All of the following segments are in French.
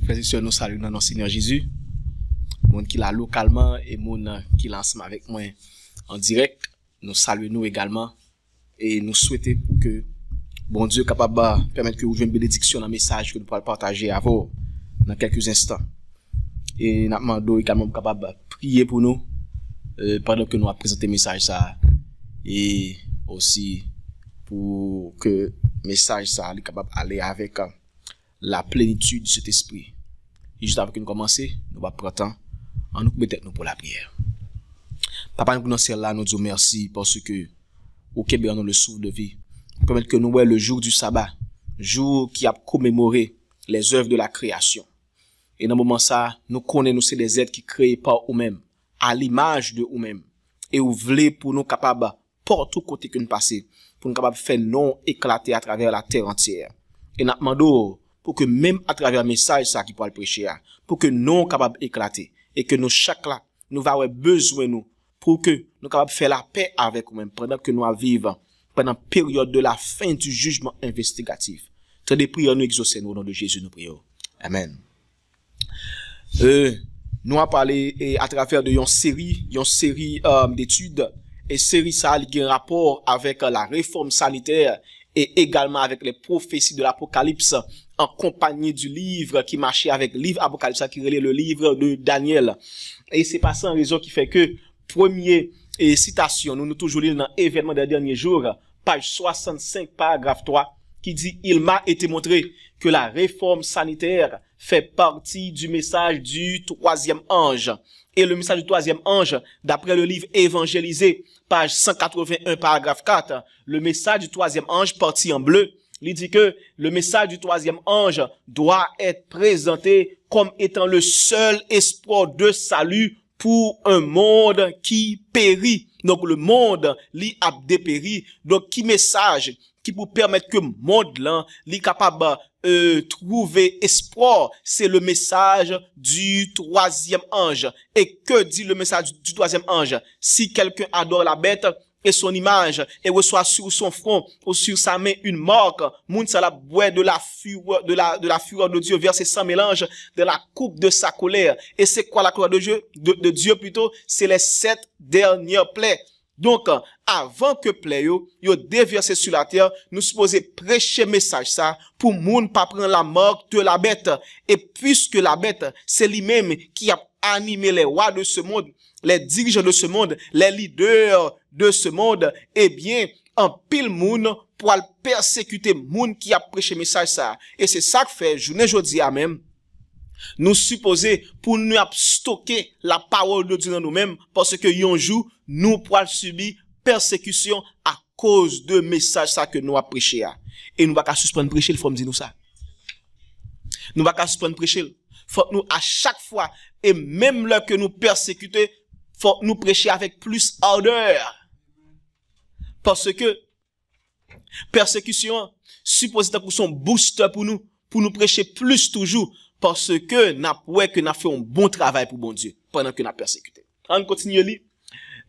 Frères et sœurs, nous saluons dans notre Seigneur Jésus. Monde qui l'a localement et monde qui l'a ensemble avec moi en direct. Nous saluons nous également et nous souhaitons pour que bon Dieu capable de permettre que vous ayez une bénédiction dans le message que nous pourrons partager à vous dans quelques instants. Et nous demandons également capable de prier pour nous pendant que nous avons présenté le message ça et aussi pour que le message ça soit capable d'aller avec la plénitude de cet esprit. Et juste avant que nous commencions, nous allons prendre temps en nous mettre nous pour la prière. Papa, nous dans ciel là, nous disons merci parce que au Québec nous le souffle de vie. Permettre que nous voyons le jour du sabbat, jour qui a commémoré les œuvres de la création. Et dans ce moment ça, nous connaissons c'est des êtres qui créent par eux-mêmes, à l'image de eux-mêmes. Et vous voulez pour nous capables, porte tout côté que nous passons, pour nous capables de faire non éclater à travers la terre entière. Et nous demandons pour que même à travers le message ça qui peut le prêcher, pour que nous capables d'éclater et que nous chaque là, nous avons besoin nous pour que nous capables de faire la paix avec nous-mêmes pendant que nous vivons pendant la période de la fin du jugement investigatif. Très des prières nous exaucer nous au nom de Jésus nous prions. Amen. Nous avons parlé à travers de une série d'études et série ça qui a un rapport avec la réforme sanitaire et également avec les prophéties de l'Apocalypse en compagnie du livre qui marchait avec le livre Apocalypse qui relait le livre de Daniel. Et c'est pas ça en raison qui fait que première citation, nous toujours lire dans événement des derniers jours, page 65, paragraphe 3, qui dit « Il m'a été montré que la réforme sanitaire fait partie du message du troisième ange. » Et le message du troisième ange, d'après le livre Évangélisé, page 181, paragraphe 4, le message du troisième ange, parti en bleu, il dit que le message du troisième ange doit être présenté comme étant le seul espoir de salut pour un monde qui périt. Donc le monde li a dépéri. Donc qui message qui pour permettre que le monde là li capable trouver espoir, c'est le message du troisième ange. Et que dit le message du troisième ange? Si quelqu'un adore la bête et son image, et reçoit sur son front ou sur sa main une marque, moun sa la boit de la fureur de Dieu, verset sans mélange, de la coupe de sa colère. Et c'est quoi la colère de Dieu? De Dieu plutôt? C'est les 7 dernières plaies. Donc, avant que plaies yo déversé sur la terre, nous supposons prêcher message ça, pour moun pas prendre la marque de la bête. Et puisque la bête, c'est lui-même qui a animé les rois de ce monde, les dirigeants de ce monde, les leaders de ce monde, eh bien, en pile moun pour persécuter moun qui a prêché message ça. Et c'est ça que fait, journée aujourd'hui à même, nous supposer pour nous stocker la parole de Dieu dans nous-mêmes, parce que un jour, nous pourrons subir persécution à cause de message ça que nous a prêché. Et nous va pas suspendre prêcher, il faut me dire nous ça. Nous va pas suspendre prêcher. Faut nous, à chaque fois, et même là que nous persécuter, faut nous prêcher avec plus ardeur. Parce que, persécution, supposé pour son booster pour nous prêcher plus toujours, parce que n'a fait un bon travail pour bon Dieu, pendant que n'a persécuté. On continue à lire.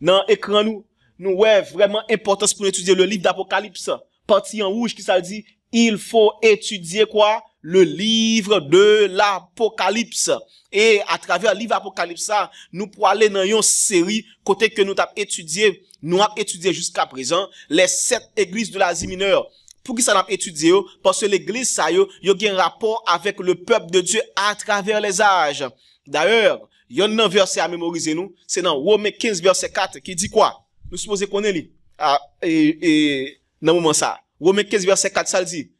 Dans l'écran nous ouais vraiment importance pour étudier le livre d'Apocalypse. Partie en rouge qui ça dit, il faut étudier quoi? Le livre de l'Apocalypse. Et à travers le livre Apocalypse, nous pourrons aller dans une série, côté que nous avons étudié jusqu'à présent, les 7 églises de l'Asie mineure. Pour qui ça n'a étudié? Parce que l'église, ça, y a un rapport avec le peuple de Dieu à travers les âges. D'ailleurs, il y a un verset à mémoriser nous, c'est dans Romains 15, verset 4, qui dit quoi? Nous supposons qu'on est li. Dans le moment ça. Romains 15, verset 4, ça le dit.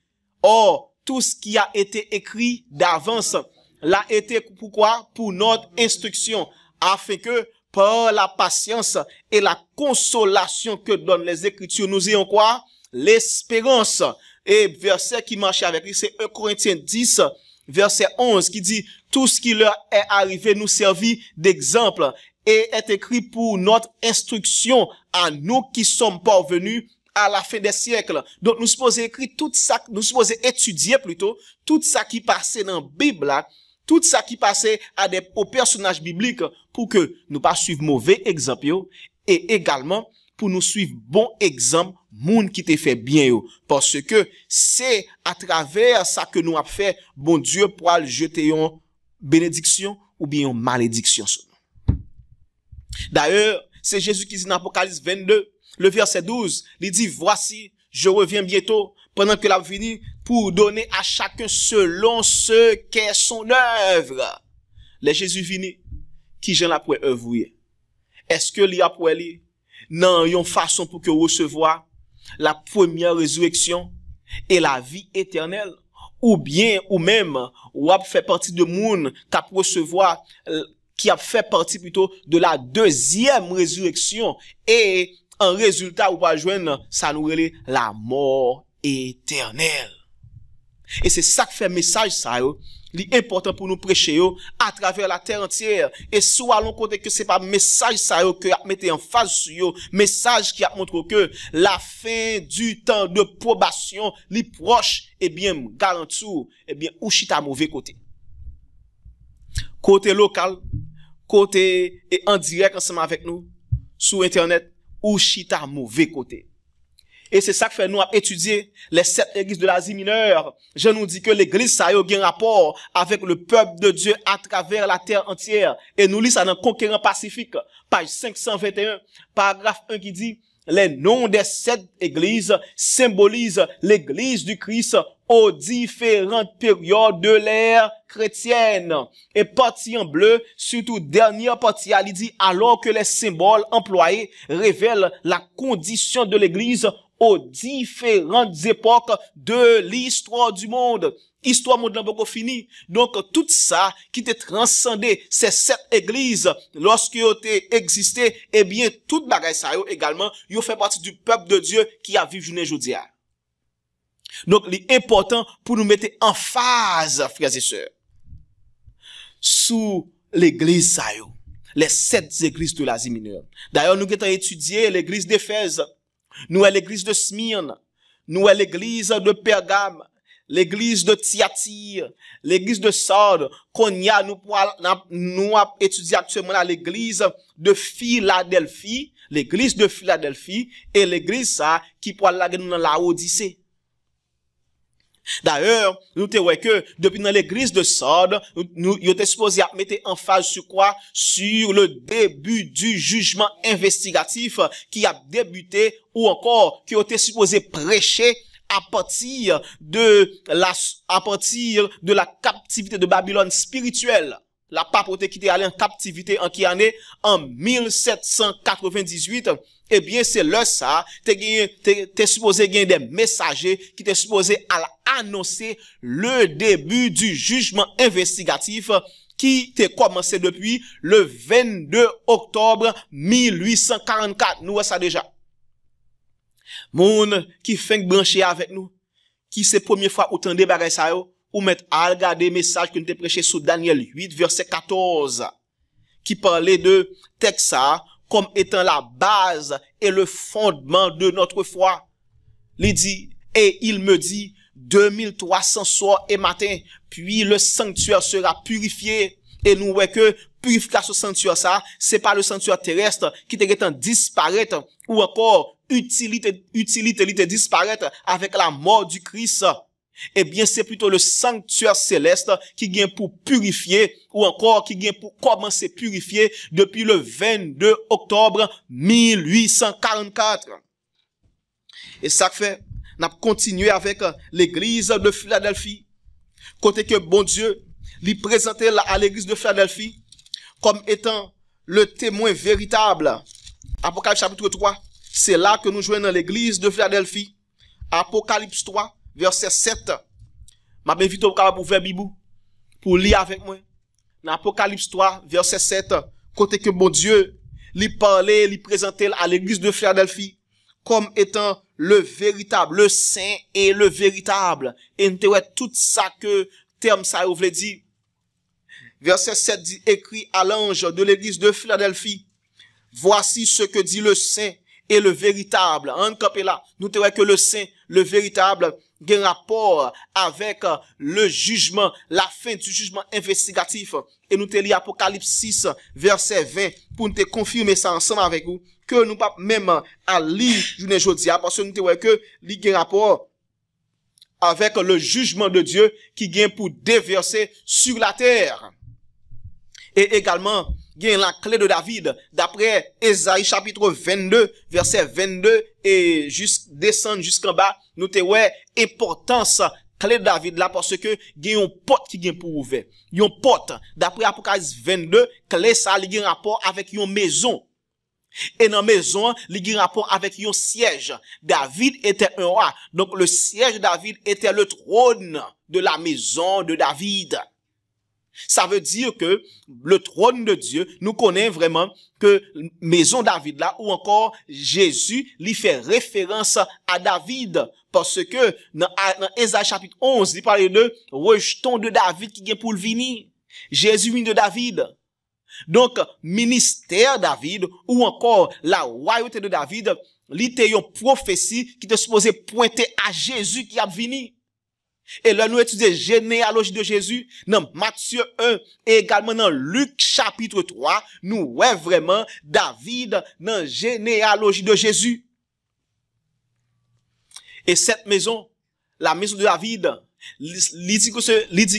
Or, tout ce qui a été écrit d'avance l'a été pourquoi? Pour notre instruction, afin que par la patience et la consolation que donnent les Écritures, nous ayons quoi? L'espérance. Et verset qui marche avec lui, c'est 1 Corinthiens 10, verset 11, qui dit, tout ce qui leur est arrivé nous servit d'exemple et est écrit pour notre instruction à nous qui sommes parvenus à la fin des siècles. Donc, nous supposons écrire tout ça, nous supposons étudier plutôt tout ça qui passait dans la Bible là, tout ça qui passait aux personnages bibliques pour que nous pas suivre mauvais exemple et également pour nous suivre bon exemple moun qui te fait bien yo, parce que c'est à travers ça que nous a fait bon Dieu pour le jeter bénédiction ou bien une malédiction sur nous. D'ailleurs, c'est Jésus qui dit dans Apocalypse 22, le verset 12, il dit, voici, je reviens bientôt, pendant que la venue, pour donner à chacun selon ce qu'est son œuvre. Les Jésus vini, qui j'en a pour œuvre? Est-ce que l'y a pour lui? Non, yon façon pour que recevoir la première résurrection et la vie éternelle? Ou bien, ou même, ou a fait partie de monde qui a recevoir, qui a fait partie plutôt de la deuxième résurrection et en résultat, ou pas joindre, ça nous relève la mort éternelle. Et c'est ça qui fait message ça, l'important pour nous prêcher à travers la terre entière. Et soit l'on côté que c'est pas message ça que a mettez en face sur message qui a montré que la fin du temps de probation, les proches, eh bien, garanti, eh bien, ou chita mauvais côté. Côté local, côté et en direct ensemble avec nous, sur internet, ou chita mauvais côté. Et c'est ça que fait nous à étudier les 7 églises de l'Asie mineure. Je nous dis que l'église ça a un rapport avec le peuple de Dieu à travers la terre entière. Et nous lisons ça dans Conquérant Pacifique, page 521, paragraphe 1 qui dit, les noms des 7 églises symbolisent l'église du Christ aux différentes périodes de l'ère chrétienne. Et partie en bleu, surtout dernière partie, il dit, alors que les symboles employés révèlent la condition de l'église aux différentes époques de l'histoire du monde. Histoire monde n'a pas fini. Donc, tout ça qui était transcendé, ces 7 églises, lorsqu'ils ont existé, eh bien, toute bagaille ça également, ils ont fait partie du peuple de Dieu qui a vécu journée aujourd'hui. Donc, l'important pour nous mettre en phase, frères et sœurs, sous l'église ça les 7 églises de l'Asie mineure. D'ailleurs, nous avons étudié l'église d'Éphèse, nous l'église de Smyrne, nous l'église de Pergame, l'église de Thyatire, l'église de Sardes, nous avons étudié actuellement l'église de Philadelphie, et l'église ça qui pourra la nous dans la Odyssée. D'ailleurs, nous te voyons que depuis dans l'église de Sardes, nous étions supposés mettre en phase sur quoi? Sur le début du jugement investigatif qui a débuté ou encore qui était supposé prêcher à partir de la captivité de Babylone spirituelle. La papauté qui était allée en captivité en qui année? En 1798. Eh bien, c'est là ça, t'es supposé gagner des messagers qui t'es supposé annoncer le début du jugement investigatif qui t'est commencé depuis le 22 octobre 1844. Nous, ça déjà. Moun qui fait brancher avec nous, qui c'est première fois ou tendez bagay ça yo, ou mettre à regarder message que nous t'ai prêché sous Daniel 8, verset 14, qui parlait de texte comme étant la base et le fondement de notre foi. Il dit, et il me dit, 2300 soirs et matin, puis le sanctuaire sera purifié. Et nous voyons que purification sanctuaire ça, c'est pas le sanctuaire terrestre qui te disparaître ou encore utilité disparaître avec la mort du Christ. Eh bien, c'est plutôt le sanctuaire céleste qui vient pour purifier ou encore qui vient pour commencer à purifier depuis le 22 octobre 1844. Et ça fait, on a continué avec l'église de Philadelphie. Côté que bon Dieu, lui présentait à l'église de Philadelphie comme étant le témoin véritable. Apocalypse chapitre 3, c'est là que nous jouons dans l'église de Philadelphie. Apocalypse 3, verset 7. Ma invite au pour ouvrir Bibou pour lire avec moi. Dans Apocalypse 3, verset 7, côté que bon Dieu lui parlait, lui présentait à l'église de Philadelphie comme étant le véritable, le saint et le véritable. Et nous avons tout ça que terme ça voulait dire. Verset 7 dit, écrit à l'ange de l'église de Philadelphie, voici ce que dit le saint et le véritable. En campé là, nous te voyons que le saint, le véritable, a un rapport avec le jugement, la fin du jugement investigatif. Et nous te lisons Apocalypse 6, verset 20, pour nous te confirmer ça ensemble avec vous, que nous pas même à lire journée aujourd'hui, parce que nous te voyons que il y a un rapport avec le jugement de Dieu qui vient pour déverser sur la terre. Et également, il y a la clé de David, d'après Ésaïe chapitre 22, verset 22, et descendre jusqu'en bas, nous te ouais, importance, clé de David là, parce que il y a une porte qui vient pour ouvrir. Il y a une porte, d'après Apocalypse 22, clé ça, il y a un rapport avec une maison. Et dans la maison, il y a un rapport avec un siège. David était un roi. Donc le siège de David était le trône de la maison de David. Ça veut dire que le trône de Dieu, nous connaissons vraiment que maison David là, ou encore Jésus, lui fait référence à David. Parce que dans Ésaïe chapitre 11, il parle de rejeton de David qui vient pour le venir. Jésus vient de David. Donc, ministère David, ou encore la royauté de David, il y a une prophétie qui était supposée pointer à Jésus qui a venu. Et là, nous étudions la généalogie de Jésus dans Matthieu 1 et également dans Luc chapitre 3. Nous voyons vraiment David dans la généalogie de Jésus. Et cette maison, la maison de David, il dit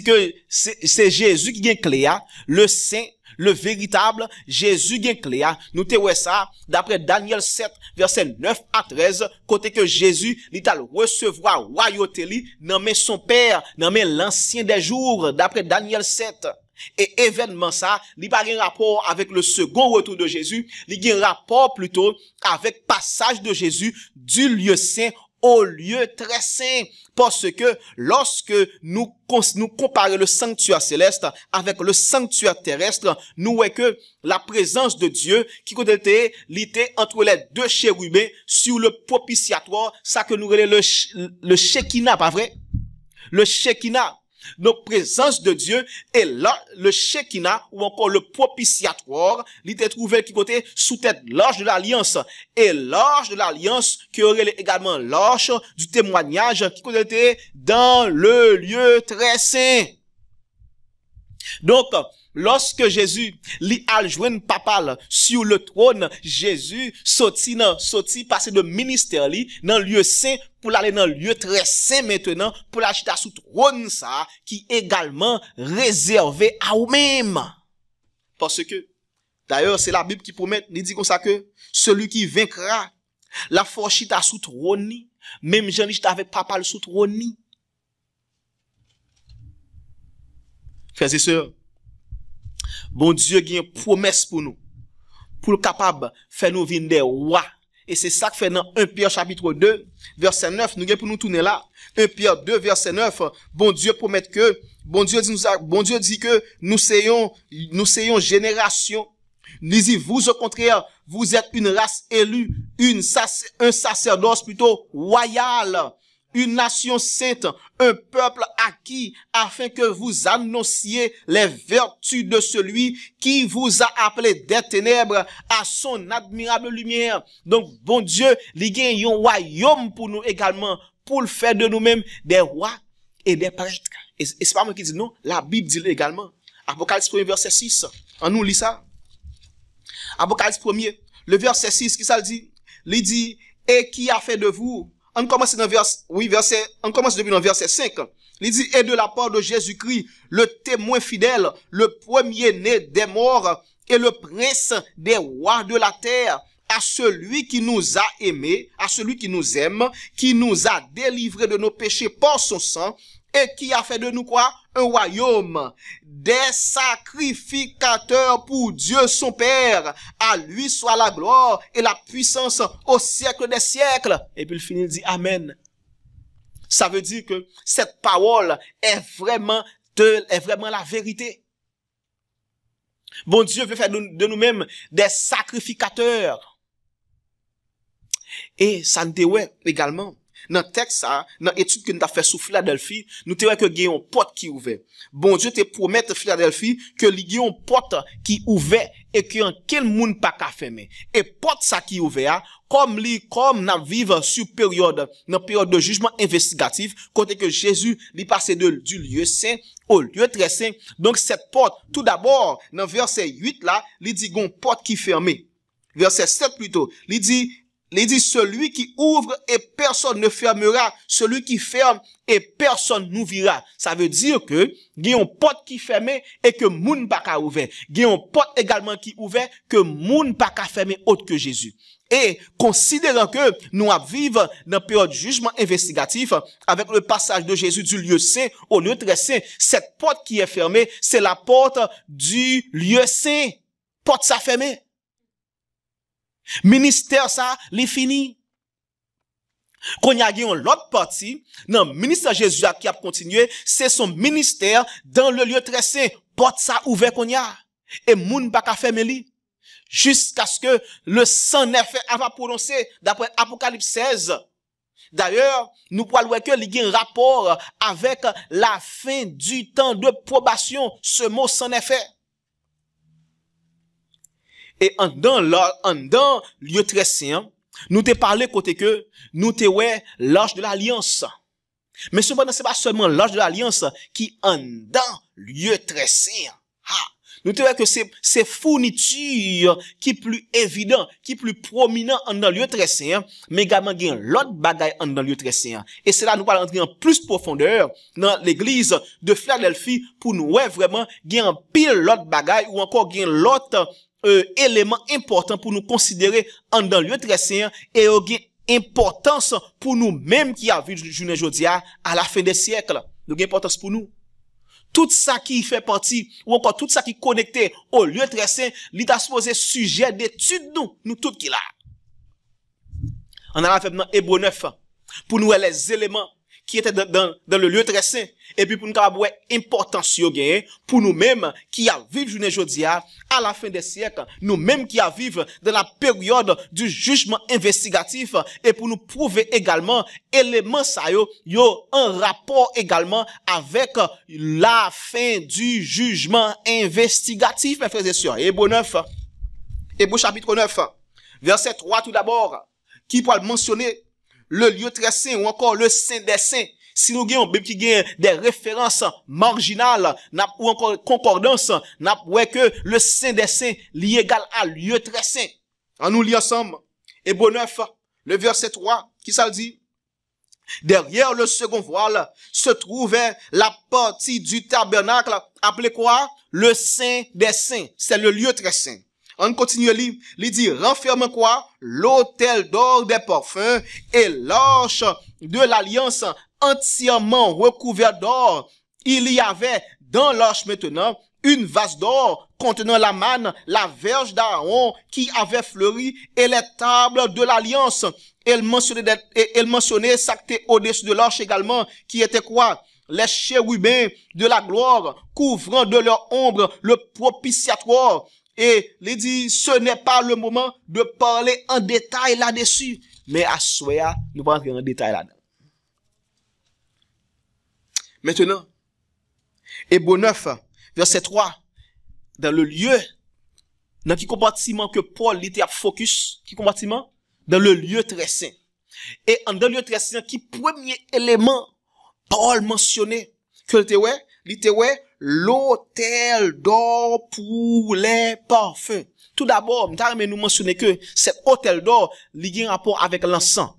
que c'est Jésus qui gagne clé, le saint, le véritable Jésus gagne clé. Nous te voyons ça d'après Daniel 7 verset 9 à 13 côté que Jésus il t'a recevoir royauté li dans mais son père dans mais l'ancien des jours d'après Daniel 7. Et événement ça, il pas un rapport avec le second retour de Jésus, il a un rapport plutôt avec passage de Jésus du lieu saint au lieu très saint. Parce que lorsque nous comparons le sanctuaire céleste avec le sanctuaire terrestre, nous voyons que la présence de Dieu qui était entre les deux chérubins sur le propitiatoire, ça que nous relève le Shekinah, pas vrai? Le Shekinah. Donc, présence de Dieu, et là, le Shekinah, ou encore le propitiatoire, il était trouvé qui côté sous tête l'arche de l'alliance. Et l'arche de l'alliance, qui aurait également l'arche du témoignage, qui était dans le lieu très saint. Donc, lorsque Jésus li al joindre papa sur le trône, Jésus sorti passer de ministère li dans le lieu saint pour aller dans le lieu très saint maintenant pour l'acheter sous trône ça qui est également réservé à vous-même. Parce que d'ailleurs c'est la Bible qui promet, il dit comme ça que celui qui vaincra la force chita sous trône ni, même Jean chita avec papa sous trône ni. Frères et sœurs, bon Dieu a une promesse pour nous, pour le capable faire nous venir des rois. Et c'est ça que fait dans 1 Pierre chapitre 2, verset 9, nous avons pour nous tourner là. 1 Pierre 2, verset 9, bon Dieu promet que, bon Dieu dit que nous soyons génération. Nous dit, vous au contraire, vous êtes une race élue, un sacerdoce plutôt royal. Une nation sainte, un peuple acquis, afin que vous annonciez les vertus de celui qui vous a appelé des ténèbres à son admirable lumière. Donc, bon Dieu, il y a un royaume pour nous également, pour le faire de nous-mêmes des rois et des prêtres. Et c'est pas moi qui dis non, la Bible dit également. Apocalypse 1, verset 6. On nous lit ça. Apocalypse 1, le verset 6, qui ça le dit? Il dit, et qui a fait de vous? On commence depuis le verset 5. Il dit, et de la part de Jésus-Christ, le témoin fidèle, le premier-né des morts et le prince des rois de la terre, à celui qui nous a aimés, à celui qui nous aime, qui nous a délivrés de nos péchés par son sang, et qui a fait de nous quoi? Un royaume, des sacrificateurs pour Dieu son Père. À lui soit la gloire et la puissance au siècle des siècles. Et puis il finit, il dit Amen. Ça veut dire que cette parole est vraiment la vérité. Bon Dieu veut faire de nous-mêmes des sacrificateurs. Et ça nous dit également. Dans le texte, dans l'étude que nous avons fait sur Philadelphie, nous avons que il y a une porte qui est ouverte. Bon Dieu te promet Philadelphie que il y a une porte qui est ouverte et que quel monde pas qu'à fermer. Et porte ça qui est ouverte, comme nous vivons sur période de jugement investigatif, côté que Jésus est passé du lieu saint au lieu très saint. Donc cette porte, tout d'abord, dans verset 8 là, il dit une porte qui est fermée. Verset 7 plutôt, il dit Il dit, celui qui ouvre et personne ne fermera, celui qui ferme et personne n'ouvrira. Ça veut dire que, il y a une porte qui ferme et que moun pas ka ouvert. Il y a une porte également qui ouvert que moun pas ka fermer autre que Jésus. Et, considérant que nous vivons dans une période de jugement investigatif, avec le passage de Jésus du lieu saint au lieu très saint, cette porte qui est fermée, c'est la porte du lieu saint. Porte ça fermée. Ministère ça, li fini. Qu'on y a l'autre partie, non, ministère Jésus qui a continué, c'est son ministère dans le lieu très saint. Porte ça ouvert qu'on y a. Et moun pas ka fermer li. Jusqu'à ce que le sang n'est fait avant prononcer, d'après Apocalypse 16. D'ailleurs, nous pouvons voir que il y a un rapport avec la fin du temps de probation. Ce mot s'en est fait. Et dans le lieu très saint, nous te parlé côté que nous te ouais l'arche de l'alliance. Mais cependant, c'est pas seulement l'arche de l'alliance qui en dans lieu très saint. Nous te voyons que c'est fourniture qui plus évident, qui plus prominent dans le lieu très saint, mais également il y a l'autre bagaille dans le lieu très saint. Et c'est là nous allons entrer en plus profondeur dans l'église de Philadelphie pour nous voir vraiment il y a un pile l'autre bagaille ou encore il y a l'autre élément important pour nous considérer dans le lieu très saint et il y a importance pour nous même qui a vu journée aujourd'hui à la fin des siècles. Il y a importance pour nous. Tout ça qui fait partie, ou encore tout ça qui est connecté au lieu très saint, il est supposé sujet d'étude nous tous qui là. On a fait dans Hébreux 9, pour nous les éléments qui étaient dans le lieu très saint, et puis pour nous avoir importance pour nous-mêmes qui a vivre journée aujourd'hui à la fin des siècles, nous-mêmes qui a vivre dans la période du jugement investigatif, et pour nous prouver également éléments ça yo un rapport également avec la fin du jugement investigatif, mes frères et sœurs. Hébreux 9, Hébreux chapitre 9, verset 3 tout d'abord, qui pourra mentionner le lieu très saint ou encore le saint des saints. Si nous avons des références marginales ou encore concordance, n'a ouais que le saint des saints est égal à lieu très saint. On nous lit ensemble. Hébreux 9, le verset 3, qui ça dit? Derrière le second voile se trouvait la partie du tabernacle appelée quoi? Le saint des saints. C'est le lieu très saint. On continue il dit, renferme quoi? L'autel d'or des parfums et l'arche de l'alliance entièrement recouvert d'or. Il y avait dans l'arche maintenant une vase d'or contenant la manne, la verge d'Aaron qui avait fleuri et les tables de l'alliance. Elle mentionnait ça qui était au-dessus de l'arche également, qui était quoi? Les chérubins de la gloire couvrant de leur ombre le propitiatoire. Et il dit, ce n'est pas le moment de parler en détail là-dessus. Mais à soi, nous allons rentrer en détail là-dedans. Maintenant, Hébreux 9, verset 3, dans le lieu, dans qui compartiment que Paul était à focus, qui compartiment? Dans le lieu très saint. Et dans le lieu très saint, qui premier élément, Paul mentionnait, que il était l'autel d'or pour les parfums. Tout d'abord, nous mentionner que cet autel d'or, il y a un rapport avec l'encens.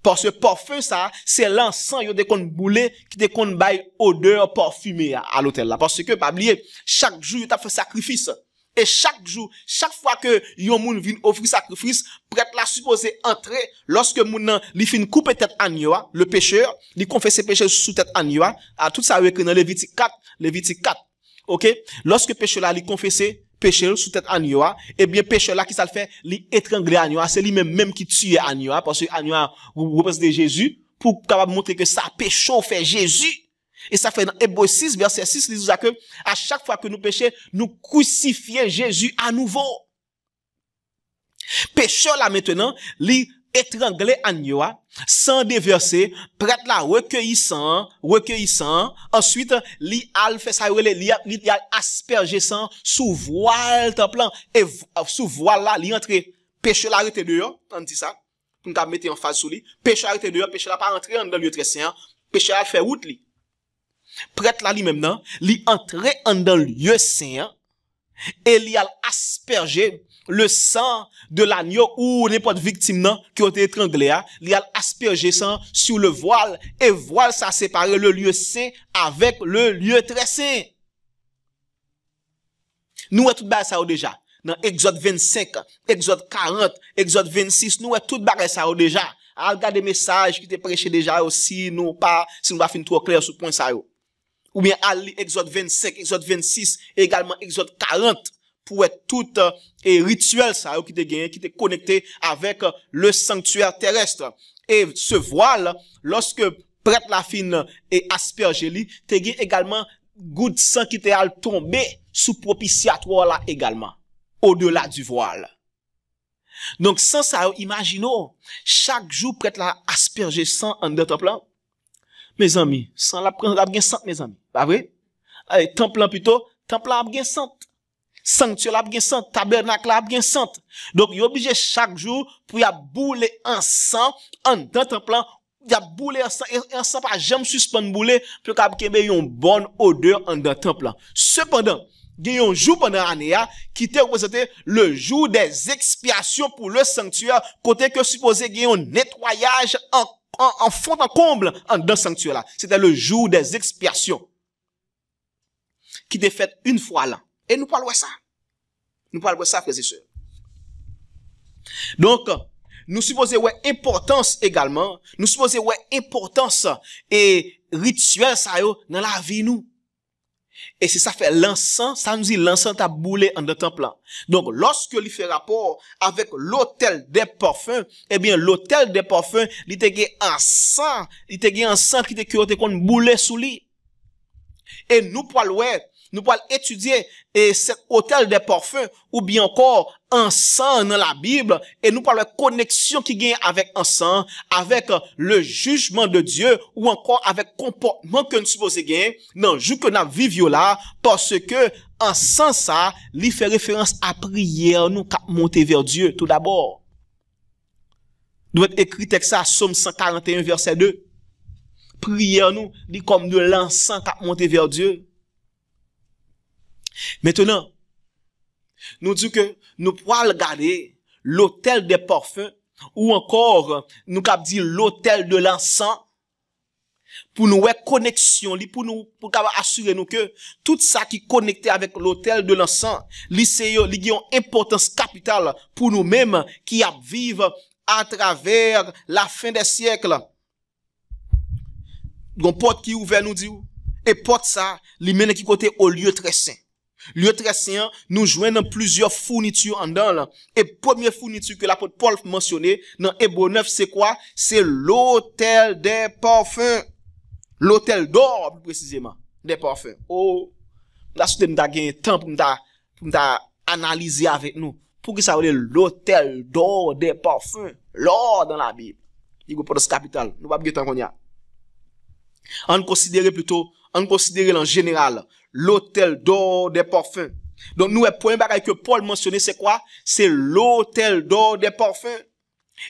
Parce que parfum, ça, c'est l'encens, il y a des comptes boulés, qui des comptes bail odeur parfumée à l'autel là. Parce que, pas oublier, chaque jour, il a fait sacrifice. Et chaque jour, chaque fois que yon moun vient offrir sacrifice, prêtre la supposé entrer, lorsque moun li fin couper tête agneau, le pécheur, li confesse péché sous tête agneau, à tout ça écrit dans Lévitique 4, Lévitique 4. OK? Lorsque pécheur là li confesse péché sous tête agneau, eh bien pécheur là qui ça le fait, li étrangler agneau, c'est lui même qui tue agneau parce que agneau représente Jésus pour capable montrer que ça péché fait Jésus. Et ça fait dans Hébreux 6, verset 6, il dit que à chaque fois que nous péchons, nous crucifions Jésus à nouveau. Pécheur là maintenant, li étranglé agneau, sans déverser, prêtre là recueillissant, ensuite li al fait ça, li a aspergé sang sous voile temple et sous voile là, li entre pécheur là arrêté dehors, on dit ça, pour nous mettre en face sous lui, pécheur arrêté dehors, pécheur là pas rentrer dans le lieu très saint, pécheur là fait route li. Prêtre là lui-même non, li entrer dans le lieu saint et li a aspergé le sang de l'agneau ou n'importe victime non, qui ont été étranglé, il a aspergé ça sur le voile, et voile ça séparait le lieu saint avec le lieu très saint. Nous, tout bas ça déjà. Dans Exode 25, Exode 40, Exode 26, nous, tout bas ça déjà. À regarder des messages qui te prêché déjà aussi, nous pas, si nous pas fin trop clair sur ce point ça yo. Ou bien à Exode 25, Exode 26, et également Exode 40, pour être tout rituel ça yo qui te gagné, qui te connecté avec le sanctuaire terrestre. Et ce voile, lorsque prêtre la fin et aspergé li, te gagné également goutte de sang qui te al tombé sous propitiatoire là également, au-delà du voile. Donc, sans ça, imaginons, chaque jour, prêtre la asperger sang en deux temple. Mes amis, sans la prendre, la bien sang, mes amis. Pas vrai? Allez, temple plutôt, temple la bien sang. Sanctuaire la bien sang, tabernacle la bien sang. Donc, il est obligé chaque jour pour y a bouler en sang en deux temple. Il y a bouler en sang, et en sang pas jamais suspendre bouler pour qu'il y ait une bonne odeur en deux temple. Cependant, il y a un jour pendant l'année qui était représenté le jour des expiations pour le sanctuaire, côté que supposé qu'il y ait un nettoyage en fond, en comble dans le sanctuaire là. C'était le jour des expiations qui était fait une fois là. Et nous parlons de ça. Nous parlons de ça, frères et sœurs. Donc, nous supposons ouais importance également, nous supposons ouais importance et rituel ça yo dans la vie nous. Et c'est ça fait l'encens, ça nous dit l'encens t'a boulé en de temple. Donc, lorsque il fait rapport avec l'autel des parfums, eh bien, l'autel des parfums, il était un sang, qui était qu'on boulé sous lui. Et nous pouvons étudier cet autel des parfums, ou bien encore encens dans la Bible, et nous parlons de connexion qui gagne avec encens, avec le jugement de Dieu, ou encore avec comportement que nous supposons gagner, non, jour que nous vivons là, parce que encens ça, il fait référence à prière, nous, cap monter vers Dieu, tout d'abord. Nous être écrit texte ça, Somme 141, verset 2. Prière nous, dit comme de l'encens cap monter vers Dieu. Maintenant, nous disons que nous pouvons regarder l'autel des parfums ou encore nous cap dire l'autel de l'encens pour nous avoir connexion, pour assurer nous que tout ça qui est connecté avec l'autel de l'encens, li a une importance capitale pour nous-mêmes qui vivent à travers la fin des siècles. Donc porte qui ouvert nous dit et porte ça, li mène qui côté au lieu très saint. Lieu très saint, nous joignons plusieurs fournitures en dedans. Et première fourniture que l'apôtre Paul mentionnait dans Hébreux 9, c'est quoi? C'est l'autel des parfums. L'autel d'or, plus précisément, des parfums. Oh, là, si nous avons gagné temps pour nous analyser avec nous. Pour que ça soit l'autel d'or des parfums. L'or dans la Bible. Il y a pas de capital. Nous pas bien temps qu'on y a. On considère plutôt, en général, l'autel d'or des parfums. Donc, nous, le premier bagage que Paul mentionnait, c'est quoi? C'est l'autel d'or des parfums.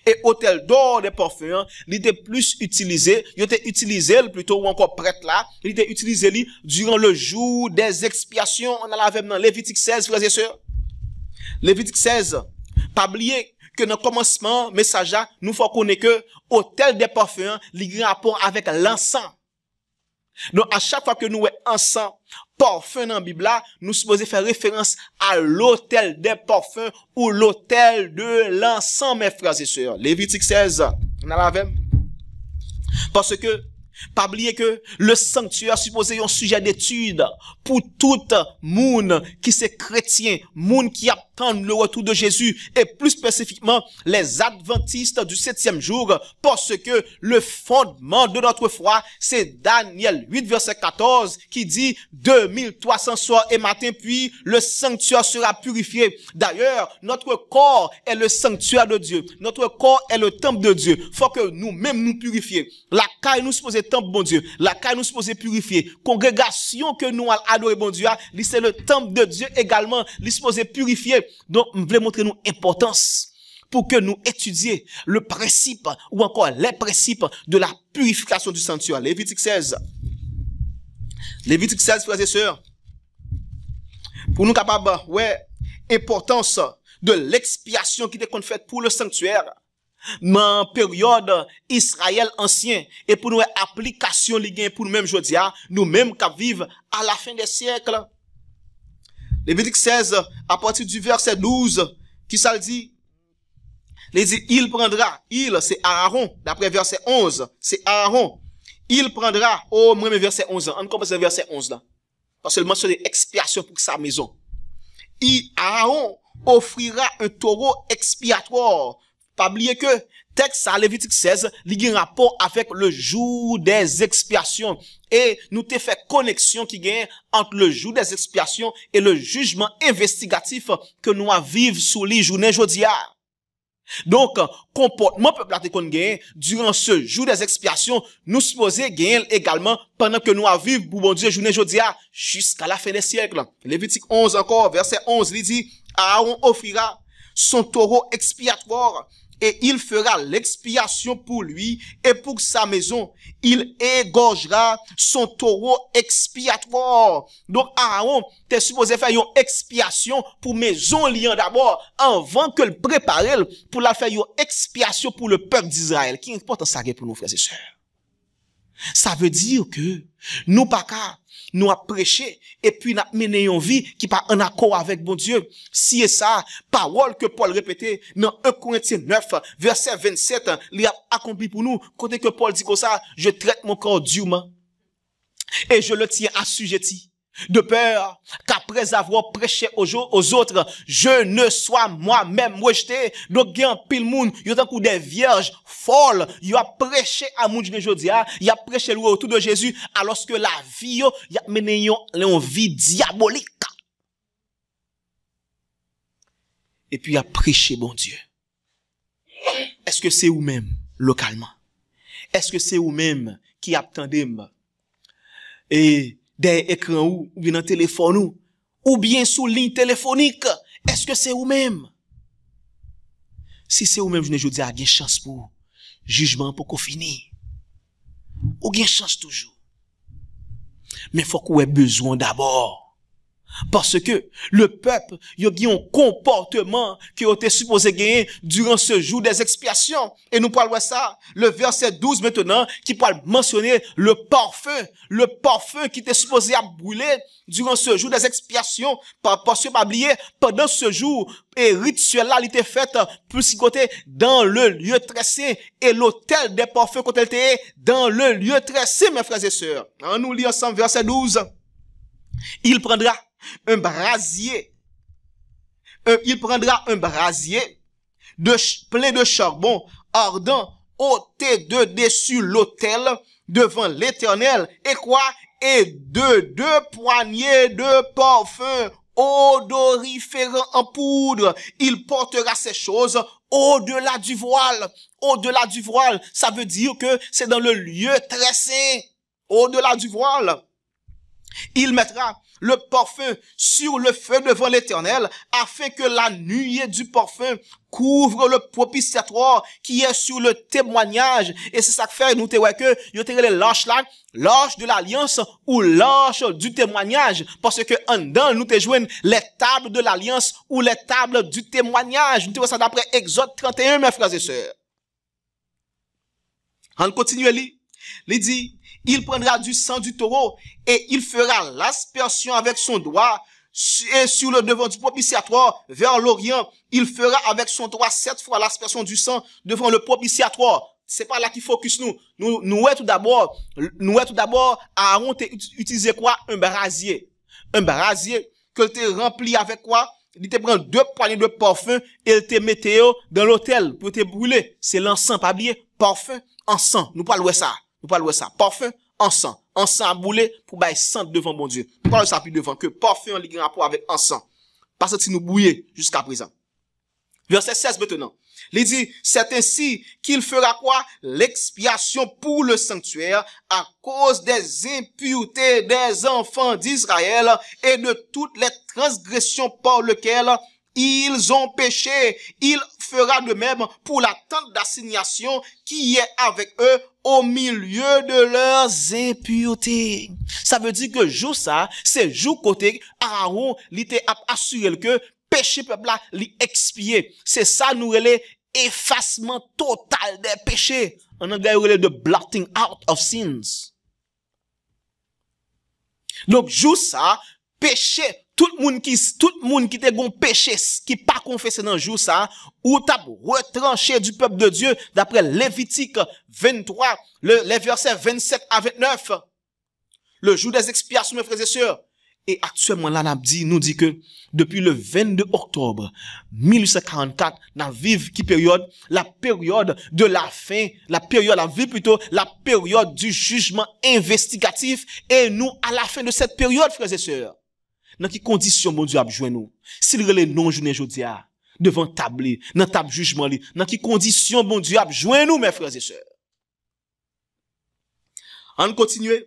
Et autel d'or des parfums, il était plus utilisé, il était utilisé plutôt, ou encore prêtre là, il était utilisé durant le jour des expiations. On a la même dans Lévitique 16, frères et sœurs. Lévitique 16. Pas oublier que dans le commencement, message là, nous faut connaître que autel des parfums, il a un rapport avec l'encens. Donc, à chaque fois que nous avons encens, parfum dans la Bible là, nous supposons faire référence à l'autel des parfums ou l'autel de l'encens, mes frères et sœurs. Lévitique 16, on a la même. Parce que, pas oublier que le sanctuaire supposé un sujet d'étude pour tout monde qui c'est chrétien, monde qui attend le retour de Jésus et plus spécifiquement les adventistes du 7e jour parce que le fondement de notre foi c'est Daniel 8 verset 14 qui dit 2300 soirs et matin puis le sanctuaire sera purifié. D'ailleurs, notre corps est le sanctuaire de Dieu. Notre corps est le temple de Dieu. Faut que nous-mêmes nous purifions. La caille nous supposé temple bon Dieu. La caille nous supposé purifier. Congrégation que nous adorer bon Dieu, c'est le temple de Dieu également, il supposé purifier. Donc, je voulais montrer nous importance pour que nous étudions le principe ou encore les principes de la purification du sanctuaire. Lévitique 16. Lévitique 16, frères et sœurs. Pour nous capables, ouais, importance de l'expiation qui était faite pour le sanctuaire, dans période Israël ancien, et pour nous application li gen pour nous même jodia, nous même qui vivons à la fin des siècles. Lévitique 16, à partir du verset 12, qui ça le dit? Il dit, il prendra, c'est Aaron, d'après verset 11, c'est Aaron. Il prendra, moi, verset 11, on commence le verset 11 là. Parce que le mentionne expiation pour sa maison. Aaron offrira un taureau expiatoire. Pas oublier que, texte à Lévitique 16, il y a un rapport avec le jour des expiations. Et nous te fait connexion qui gagne entre le jour des expiations et le jugement investigatif que nous vivons sous les journées jodia. Donc, comportement peuple la te kon gagne durant ce jour des expiations, nous supposons gagner également pendant que nous vivons pour bon Dieu journée jodia jusqu'à la fin des siècles. Lévitique 11 encore, verset 11, il dit, Aaron offrira son taureau expiatoire et il fera l'expiation pour lui et pour sa maison. Il égorgera son taureau expiatoire. Donc, Aaron, t'es supposé faire une expiation pour maison liant d'abord, avant que le préparer pour la faire une expiation pour le peuple d'Israël. Qui est important ça pour nous, frères et sœurs? Ça veut dire que nous pas qu'à nous a prêché et puis nous mené une vie qui pas en accord avec bon Dieu. Si et ça, parole que Paul répétait dans 1 Corinthiens 9, verset 27, il a accompli pour nous. Côté que Paul dit comme ça, je traite mon corps durement et je le tiens assujetti. De peur qu'après avoir prêché aux autres, je ne sois moi-même rejeté. Donc, il y a un pile monde, il y a un coup des vierges folles, il a prêché à moun jodia, il a prêché le retour de Jésus, alors que la vie, il a mené une vie diabolique. Et puis, il a prêché bon Dieu. Est-ce que c'est vous-même, localement? Est-ce que c'est vous-même qui attendez? Et des écrans ou bien dans téléphone ou bien sous ligne téléphonique, est-ce que c'est vous-même? Si c'est vous-même, je ne dis à chance pour jugement pour qu'on finisse. Ou bien chance toujours. Mais faut qu'on ait besoin d'abord. Parce que le peuple, il y a un comportement qui a été supposé gagner durant ce jour des expiations. Et nous parlons de ça, le verset 12 maintenant, qui parle mentionner le parfum qui était supposé à brûler durant ce jour des expiations. Parce que, pas oublier, pendant ce jour, et rituel là, il était fait plus côté dans le lieu très saint, et l'autel des parfums quand elle était dans le lieu très saint, mes frères et sœurs. On nous lit ensemble verset 12. Il prendra un brasier plein de charbon ardent ôté de dessus l'autel devant l'Éternel et quoi? Et deux poignées de parfum odoriférant en poudre. Il portera ces choses au-delà du voile. Au-delà du voile, ça veut dire que c'est dans le lieu très saint. Au-delà du voile. Il mettra le parfum sur le feu devant l'Éternel, afin que la nuée du parfum couvre le propitiatoire qui est sur le témoignage. Et c'est ça que fait, nous te voyons que, yo te les l'arche là, l'arche de l'alliance ou l'arche du témoignage. Parce que, en dedans, nous te joignent les tables de l'alliance ou les tables du témoignage. Nous te voyons ça d'après Exode 31, mes frères et sœurs. On continue, il dit, il prendra du sang du taureau et il fera l'aspersion avec son doigt et sur le devant du propitiatoire vers l'orient. Il fera avec son doigt 7 fois l'aspersion du sang devant le propitiatoire. C'est pas là qu'il focus nous. Nous tout d'abord, Aaron utilisé quoi? Un brasier. Un brasier que te rempli avec quoi? Il te prend 2 poignées de parfum et il te mette dans l'autel pour te brûler. C'est l'encens, pas oublier. Parfum, encens. Nous parlons de ça. Parfum, encens à bouler pour bailler sang devant mon Dieu. Nous parlons de ça plus devant que parfum en lien rapport avec encens. Parce que si nous bouillons jusqu'à présent. Verset 16 maintenant. Il dit, c'est ainsi qu'il fera quoi? L'expiation pour le sanctuaire à cause des impuretés des enfants d'Israël et de toutes les transgressions par lesquelles ils ont péché. Il fera de même pour la tente d'assignation qui est avec eux au milieu de leurs impuretés. Ça veut dire que jour ça, c'est jour côté Aaron, il était assuré que péché peuple là, li expié. C'est ça nous relè effacement total des péchés. En anglais, relè the blotting out of sins. Donc, jou ça, péché, tout le monde qui te gon péché, qui pas confessé dans jour ça, ou t'a retranché du peuple de Dieu, d'après Lévitique 23, les versets 27 à 29. Le jour des expiations, mes frères et sœurs. Et actuellement, là, nous dit que depuis le 22 octobre 1844, nous vivons qui période? La période de la fin, la période du jugement investigatif. Et nous, à la fin de cette période, frères et sœurs, dans quelles conditions, mon Dieu, a besoin nous? S'il relève non journée aujourd'hui, devant table, dans table jugement, dans quelles conditions, mon Dieu, a besoin nous, mes frères et sœurs? On continue.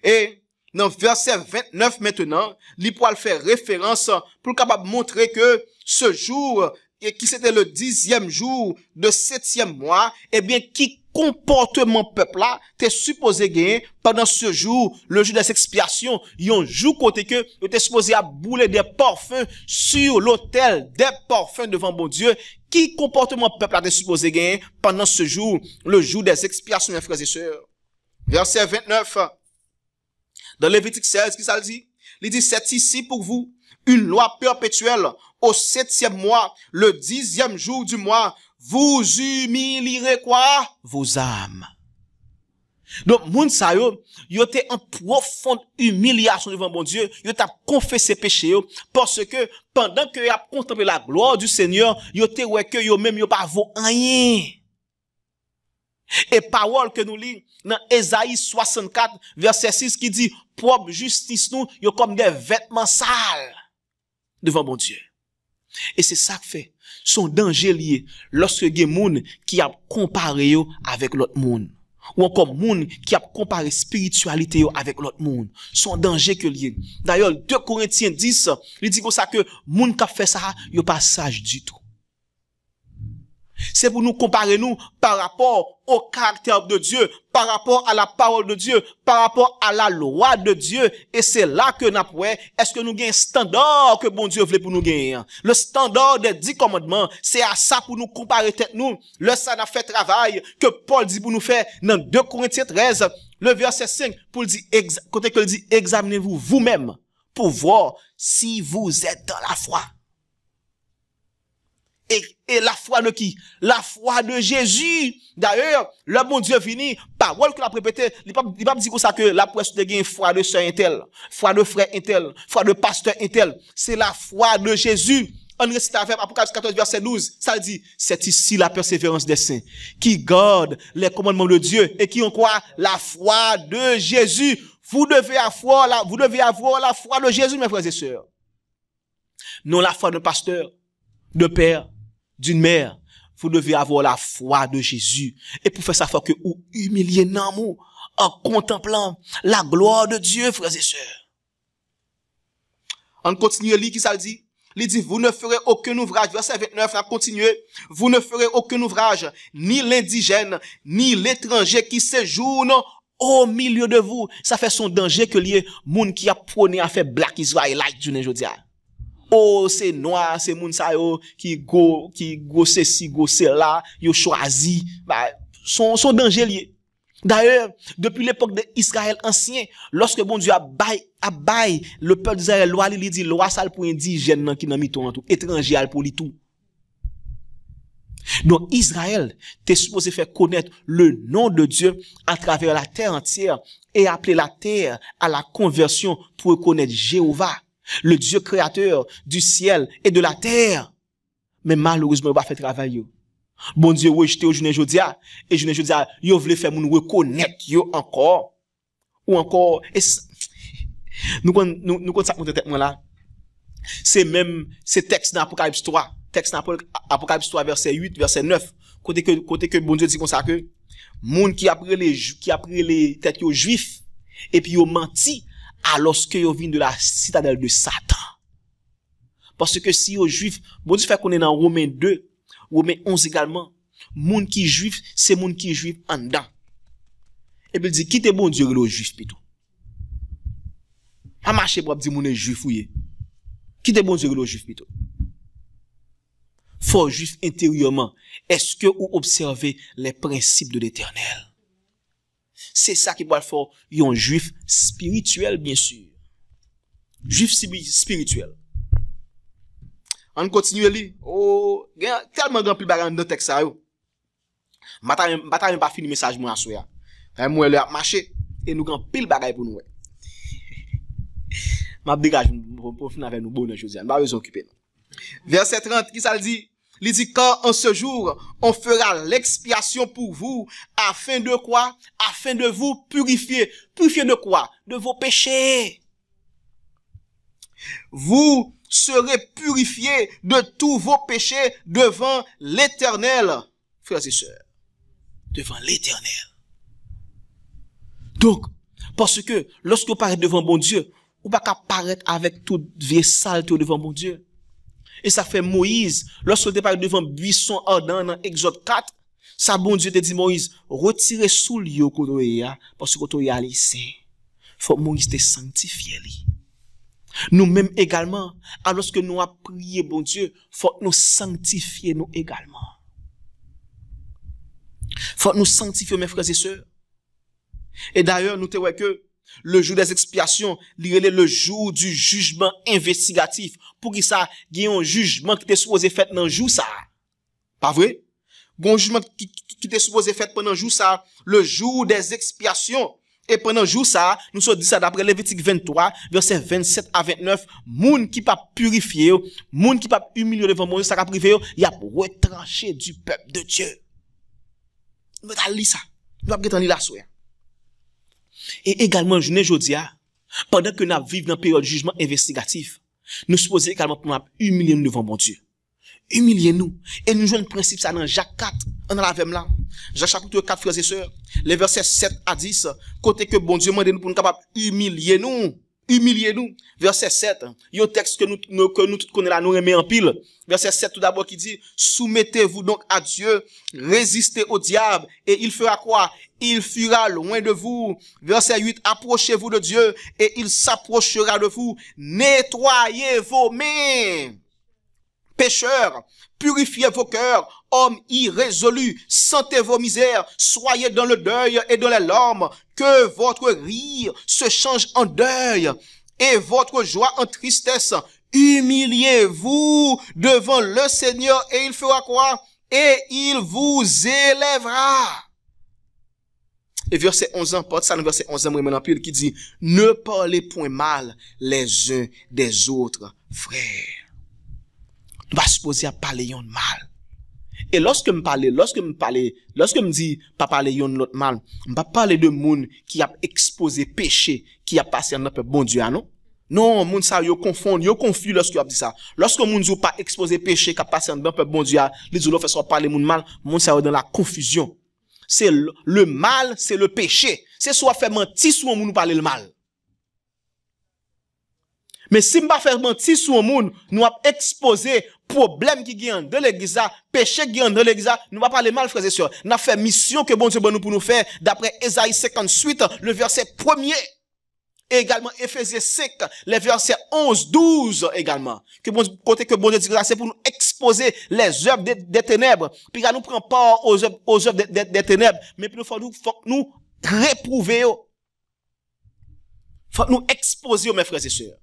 Et, dans verset 29 maintenant, l'Ipoil fait référence pour capable montrer que ce jour, qui c'était le 10e jour de 7e mois, eh bien, qui comportement peuple là, t'es supposé gagner pendant ce jour, le jour des expiations, yon jour côté que, t'es supposé à bouler des parfums sur l'autel, des parfums devant bon Dieu, qui comportement peuple là t'es supposé gagner pendant ce jour, le jour des expiations, mes frères et sœurs. Verset 29. Dans Lévitique 16, qui ça le dit? Il dit, c'est ici pour vous une loi perpétuelle au 7e mois, le 10e jour du mois. Vous humilierez quoi? Vos âmes. Donc, moun sa yo te en profonde humiliation devant bon Dieu, yo t'a confessé péché yo, parce que pendant que yo a contemplé la gloire du Seigneur, yo te wè que yo même yo pas vaut rien. Et parole que nous lisons dans Ésaïe 64, verset 6, qui dit, propre justice nous, yo comme des vêtements sales devant mon Dieu. Et c'est ça que fait son danger lié lorsque gen moun qui a comparé yo avec l'autre monde. Ou encore moun qui a comparé spiritualité yo avec l'autre monde. Son danger que lié. D'ailleurs, 2 Corinthiens 10, il dit comme ça que moun qui a fait ça, yo pas sage du tout. C'est pour nous comparer nous par rapport au caractère de Dieu, par rapport à la parole de Dieu, par rapport à la loi de Dieu. Et c'est là que nous avons, est-ce que nous avons un standard que bon Dieu voulait pour nous gagner? Le standard des 10 commandements, c'est à ça pour nous comparer tête nous. Le ça n'a fait travail que Paul dit pour nous faire dans 2 Corinthiens 13, le verset 5, pour dire, côté que il dit, examinez-vous vous-même pour voir si vous êtes dans la foi. Et la foi de qui? La foi de Jésus. D'ailleurs, le bon Dieu fini, parole que l'a répété, il pas dire comme ça que la presse de gain foi de sœur intel, foi de frère intel, foi de pasteur intel. C'est la foi de Jésus. On récite avec Apocalypse 14 verset 12. Ça dit, c'est ici la persévérance des saints qui gardent les commandements de Dieu et qui ont quoi? La foi de Jésus. Vous devez avoir la foi de Jésus, mes frères et sœurs. Non la foi d'un pasteur, de père, d'une mère. Vous devez avoir la foi de Jésus. Et pour faire ça, il faut que vous humiliez l'amour en contemplant la gloire de Dieu, frères et sœurs. On continue à lire qui ça dit? Il dit, vous ne ferez aucun ouvrage. Verset 29, on a continué. Vous ne ferez aucun ouvrage, ni l'indigène, ni l'étranger qui séjourne au milieu de vous. Ça fait son danger que lié, moun qui a prôné à faire Black Israelite, je ne dis pas. Oh, c'est noir, c'est moun sa yo, qui go ceci, go cela, yo choisi, bah, son danger lié. D'ailleurs, depuis l'époque d'Israël ancien, lorsque bon Dieu a bail, le peuple d'Israël, loi, il dit, loi sale pour indigène, qui n'a mis tout, étranger, pour lui tout. Donc, Israël, t'es supposé faire connaître le nom de Dieu à travers la terre entière et appeler la terre à la conversion pour connaître Jéhovah, le Dieu créateur du ciel et de la terre. Mais malheureusement, il va faire travail. Bon Dieu, rejeté au journée jodia, et journée jodia, yo voulait faire moun reconnaître yo encore, ou encore, et nous ça pour tête moi là. C'est même, ces textes dans Apocalypse 3, texte dans Apocalypse 3, verset 8, verset 9, côté que bon Dieu dit comme ça que, moun qui après les têtes yo juifs, et puis yo menti, alors que yo vient de la citadelle de Satan. Parce que si yo juifs, bon Dieu fait qu'on est dans Romains 2, Romains 11 également, moun qui juif, c'est moun qui juif en dedans. Et puis il dit, quittez bon Dieu le juif plutôt. Pas marcher pour dire moun est juif ouye. Qui te bon Dieu le juif plutôt? Faut juif intérieurement. Est-ce que vous observez les principes de l'Éternel? C'est ça qui doit faire un juif spirituel, bien sûr. Juif spirituel. On continue à lire. Oh, il y a tellement grand plus bagarre dans le texte ça yo. M'ta pas fini message moi soya. Moi le a marché et nous grand pile bagaille pour nous. M'a dégage pour finir avec nous bonne chose. On va nous occuper. Verset 30 qui ça dit? Il dit quand en ce jour on fera l'expiation pour vous afin de quoi? Afin de vous purifier. Purifier de quoi? De vos péchés. Vous serez purifiés de tous vos péchés devant l'Éternel. Frères et sœurs, devant l'Éternel. Donc, parce que lorsque vous paraissez devant bon Dieu, vous ne pouvez pas paraître avec toute vieille saleté devant bon Dieu. Et ça fait Moïse, lorsque vous parlez devant buisson ardent dans Exode 4, ça bon Dieu te dit Moïse, retirez sous l'eau parce que vous avez saint. Faut que Moïse te sanctifie. Nous-mêmes également, alors que nous avons prié bon Dieu, faut que nous sanctifier nous également. Faut que nous sanctifier mes frères et sœurs. Et d'ailleurs, nous te voyons que le jour des expiations, le jour du jugement investigatif. Pour que ça, il y ait un jugement qui est supposé faire dans le jour ça. Pas vrai? Bon jugement qui est supposé faire pendant le jour ça, le jour des expiations. Et pendant le jour ça, nous sommes dit ça d'après Lévitique 23, verset 27 à 29, moun qui pas purifié, moun qui pas humilié devant Moïse, ça a privé, il a retranché du peuple de Dieu. Nous allons lire ça. Nous allons lire la soirée. Et également, je ne dis pas, pendant que nous vivons dans une période de jugement investigatif, nous supposons également pour nous humilier devant mon Dieu. Humiliez-nous. Et nous jouons le principe ça dans Jacques 4. On a la même là. Jacques chapitre 4, frères et sœurs. Les versets 7 à 10. Côté que bon Dieu m'a nous pour nous capables humilier nous. Humiliez-nous. Verset 7. Il y a un texte que nous tous connaissons là, nous remet en pile. Verset 7 tout d'abord qui dit, soumettez-vous donc à Dieu, résistez au diable, et il fera quoi? Il fuira loin de vous. Verset 8, approchez-vous de Dieu, et il s'approchera de vous. Nettoyez vos mains. Pécheurs, purifiez vos cœurs, hommes irrésolus, sentez vos misères, soyez dans le deuil et dans les larmes, que votre rire se change en deuil et votre joie en tristesse. Humiliez-vous devant le Seigneur et il fera quoi? Et il vous élèvera. Et verset 11, porte ça dans verset 11, qui dit, ne parlez point mal les uns des autres, frères. Nous pas supposé à parler yon mal. Et lorsque me dit pas parler yon l'autre mal, me pas parler de monde qui a exposé péché, qui a passé dans bon Dieu non? Non, moun ça yo confond, yo confus lorsque a dit ça. Lorsque moun ou pas exposé péché qui a passé dans bon Dieu, les gens fait soit parler moun mal, moun ça dans la confusion. C'est le mal, c'est le péché. C'est soit faire mentir soit moun ou parler le mal. Mais si m'pa faire mentir sur un monde, nous a exposé problème qui gagne dans l'église, péché qui gagne dans l'église, nous va parler mal, frères et sœurs. Nous a fait mission que bon Dieu bon nous pour nous faire, d'après Ésaïe 58, le verset 1er. Et également Éphésiens 5, les versets 11, 12 également. Que bon, côté que bon Dieu dit là, c'est pour nous exposer les œuvres des ténèbres. Puis nous prend part aux œuvres des ténèbres. Mais puis faut nous réprouver. Faut nous exposer, mes frères et sœurs.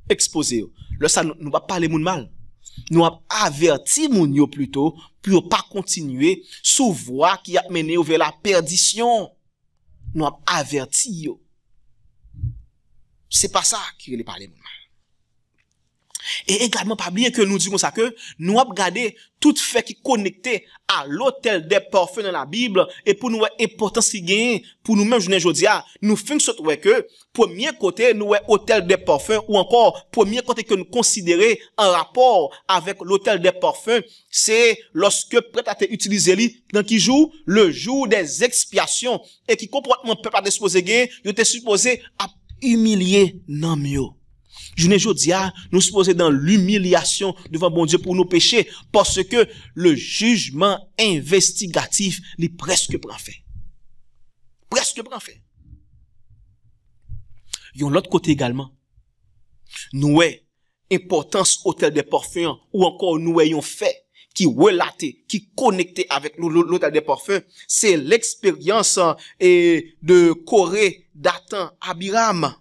Exposer. Là, ça, nous va parler moun mal. Nous avons averti moun yo plutôt, pour pas continuer sous voie qui a mené vers la perdition. Nous avons averti yo. C'est pas ça qui est parler moun mal. Et également, pas oublier que nous disons ça que nous avons gardé tout fait qui est connecté à l'autel des parfums dans la Bible et pour nous, importance qui gagne, pour nous-mêmes, je ne dis pas, nous faisons que, premier côté, nous avons l'autel des parfums ou encore, premier côté que nous considérons en rapport avec l'autel des parfums, c'est lorsque prêt à utiliser lui, dans qui joue, le jour des expiations et qui comportement peut pas disposer gain, il était supposé à humilier non mieux. Je ne dis pas, nous supposons dans l'humiliation devant bon Dieu pour nos péchés, parce que le jugement investigatif, il presque prend fin. Presque prend fin. Il y a l'autre côté également. Nous, importance hôtel des parfums, ou encore nous ayons fait, qui relaté, qui connecté avec l'hôtel des parfums, c'est l'expérience de Corée, Dathan, Abiram.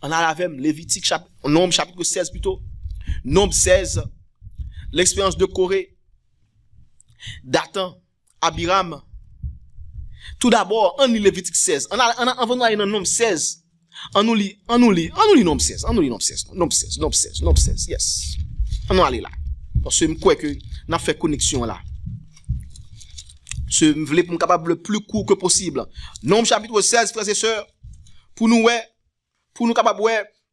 On a la même Lévitique, Nombre chapitre 16 plutôt. Nombre 16, l'expérience de Corée, Dathan, Abiram. Tout d'abord, on lit Lévitique 16. On va aller dans Nombre 16. On nous lit Nombre 16. Nombre 16, yes. On va aller là. Parce que je crois que nous avons fait connexion là. Je voulais pour capable le plus court que possible. Nombre chapitre 16, frères et sœurs, pour nous capable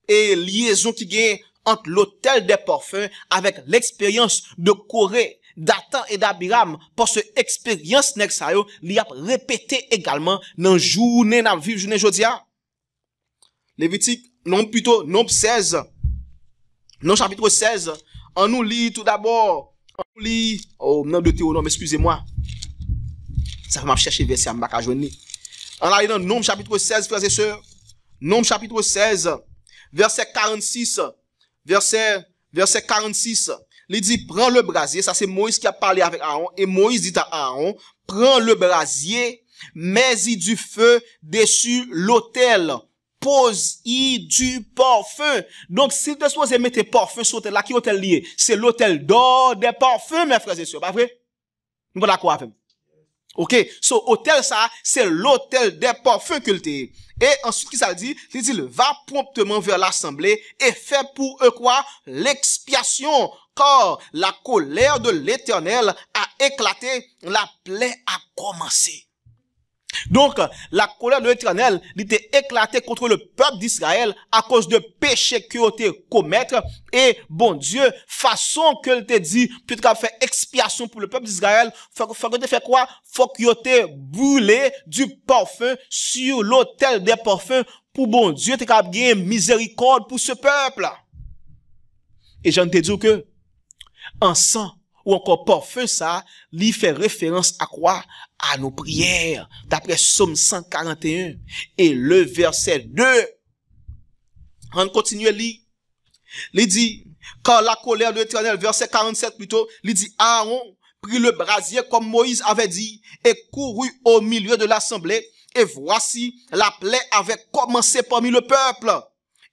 et liaison qui gagne entre l'hôtel des parfums avec l'expérience de Corée, Dathan et d'Abiram, parce que expérience nek sa yo, li a répété également dans journée n'a vivre journée jodia. Lévitique, Nombre 16. Non chapitre 16, on nous lit tout d'abord, nom de Théonome, excusez-moi. Ça va me chercher verset à m'baka joindre. On a dans Nombre chapitre 16, frères et sœurs. Nombre chapitre 16, verset 46. Verset 46. Il dit, prends le brasier. Ça, c'est Moïse qui a parlé avec Aaron. Et Moïse dit à Aaron, prends le brasier, mets-y du feu dessus l'autel. Pose-y du parfum. Donc, si tu es supposé mettre parfum sur l'autel, là, qui hôtel lié? C'est l'autel d'or des parfums, mes frères et sœurs. Pas vrai? Nous pas d'accord avec. Ok? So, hôtel, ça, c'est l'hôtel des parfums que t'es. Et ensuite, qui ça dit? Il dit, va promptement vers l'assemblée et fait pour eux quoi? L'expiation. Car la colère de l'Éternel a éclaté, la plaie a commencé. Donc, la colère de l'Éternel était éclatée contre le peuple d'Israël à cause de péchés qu'ils ont commettre. Et bon Dieu, façon que te dit, puisqu'il a fait expiation pour le peuple d'Israël, faut que tu fais quoi? Faut qu'il ait brûlé du parfum sur l'autel des parfums pour bon Dieu, te gagner miséricorde pour ce peuple. Et j'en te dis que, en sang, ou encore parfum ça, lui fait référence à quoi? À nos prières, d'après Psaume 141. Et le verset 2, on continue à lire. Il dit, quand la colère de l'Éternel, verset 47 plutôt, il dit, Aaron prit le brasier comme Moïse avait dit, et courut au milieu de l'assemblée, et voici, la plaie avait commencé parmi le peuple.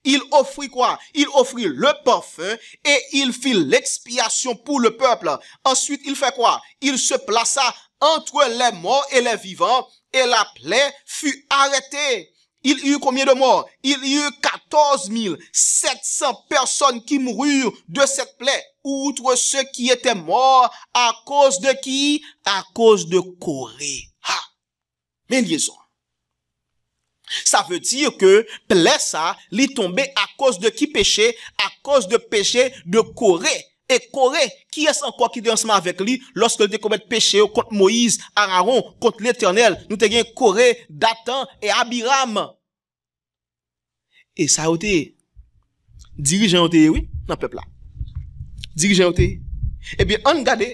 Il offrit quoi? Il offrit le parfum et il fit l'expiation pour le peuple. Ensuite, il fait quoi? Il se plaça entre les morts et les vivants et la plaie fut arrêtée. Il y eut combien de morts? Il y eut 14 700 personnes qui moururent de cette plaie, outre ceux qui étaient morts à cause de qui? À cause de Corée. Ah, mais liaison. Ça veut dire que plaie ça, li tombé à cause de qui péché? À cause de péché de Corée. Et Corée, qui est encore qui est ensemble avec lui lorsque il commet péché contre Moïse, Aaron, contre l'Éternel? Nous avons Corée, Dathan et Abiram. Et ça a été dirigeant oui, dans le peuple là. Dirigeant eh bien, on regarde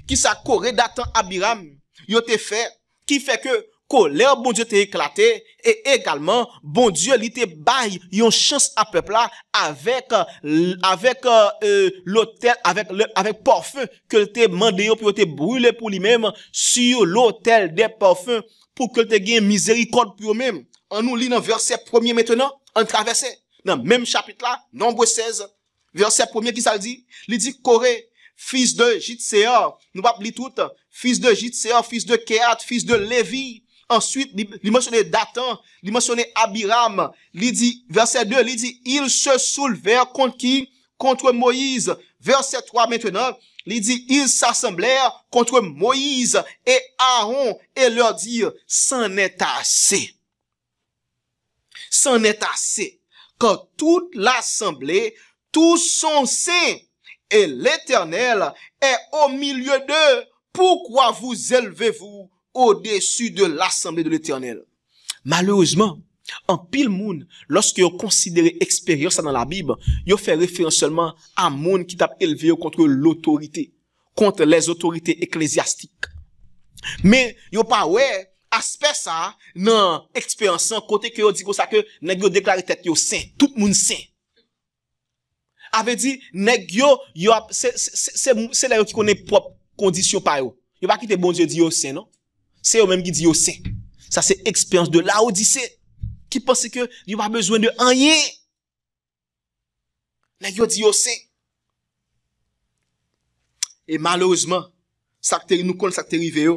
qui ça Corée, Dathan, Abiram, il a été fait, qui fait que colère, bon Dieu t'est éclaté, et également, bon Dieu, il te baille, yon chance à peuple là, avec l'autel, avec parfum, que te mandé, pour te brûler pour lui-même, sur l'autel des parfums, pour que te gagne miséricorde pour lui-même. On nous lit dans verset 1er maintenant, on traverse, dans le même chapitre là, Nombre 16, verset 1er qui ça dit? Il dit, Corée, fils de Jitséar, nous pas lire tout, fils de Jitséar, fils de Kehat, fils de Lévi. Ensuite, il mentionne Dathan, il mentionne Abiram, il dit, verset 2, il dit, ils se soulevèrent contre qui? Contre Moïse. Verset 3 maintenant, il dit, ils s'assemblèrent contre Moïse et Aaron et leur dirent, c'en est assez. C'en est assez. Quand toute l'assemblée, tous sont saints et l'Éternel est au milieu d'eux, pourquoi vous élevez-vous au-dessus de l'assemblée de l'Éternel? Malheureusement, en pile moun, lorsque vous considérez expérience dans la Bible, vous fait référence seulement à moun qui t'a élevé contre l'autorité, contre les autorités ecclésiastiques. Mais vous pas ouais aspect ça dans expérience côté que vous dit comme ça que nèg yo déclaré tête yo saint, tout moun saint. Avait dit, nèg yo, c'est là qui connaît propre condition par yo. Yo pas quitter bon Dieu dit yo saint, non? C'est eux même qui dit yo saint. Ça, c'est expérience de Laodicée. Qui pense que yo pas besoin de rien. Nèg yo dit yo saint. Et malheureusement, nous connaissons ça qui est arrivé,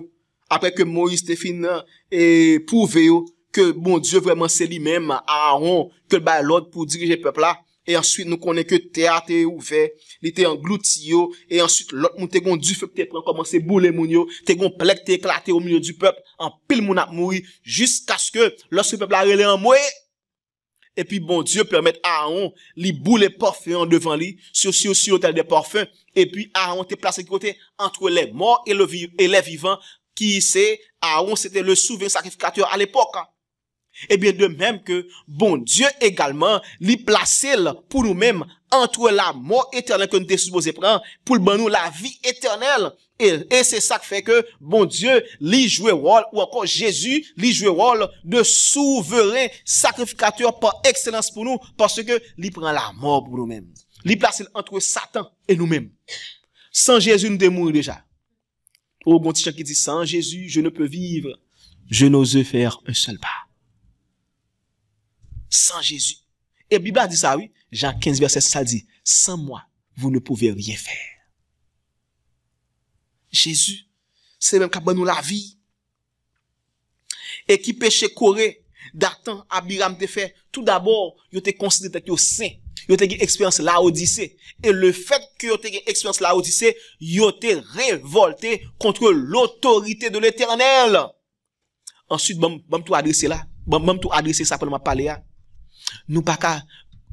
après que Moïse te fin et prouvé que bon Dieu vraiment c'est lui-même, Aaron, que le l'ordre pour diriger le peuple là. Et ensuite, nous connaissons que terre était ouvert, il était englouti, et ensuite, l'autre moun te gon du feu, te prend commencé bouler moun yo, te gon plek te éclaté au milieu du peuple, en pile moun a mouri, jusqu'à ce que, lorsque le peuple a relé en moué, et puis bon Dieu permet à Aaron, li boule parfum devant lui, sur l'autel des parfums, et puis Aaron te placé côté entre les morts et les vivants, qui c'est, Aaron c'était le souverain sacrificateur à l'époque. Et bien de même que bon Dieu également li placé pour nous-mêmes entre la mort éternelle que nous sommes supposés prendre pour nous la vie éternelle. Et c'est ça qui fait que bon Dieu li joue rôle, ou encore Jésus li joue rôle de souverain sacrificateur par excellence pour nous, parce que li prend la mort pour nous-mêmes. Li placé entre Satan et nous-mêmes. Sans Jésus nous devons mourir déjà. Au bon petit chant qui dit sans Jésus je ne peux vivre, je n'ose faire un seul pas. Sans Jésus. Et la Bible a dit ça, oui. Jean 15, verset 6, ça dit, sans moi, vous ne pouvez rien faire. Jésus, c'est même qui a nous la vie. Et qui péché Corée, Dathan, Abiram te fait, tout d'abord, il te considéré que saint. Il te une expérience Laodicée. Et le fait que il te une expérience Laodicée, il te révolté contre l'autorité de l'Éternel. Ensuite, bam tout adresser là. Bam tout adresser ça pour m'a parler là. Nous pas qu'à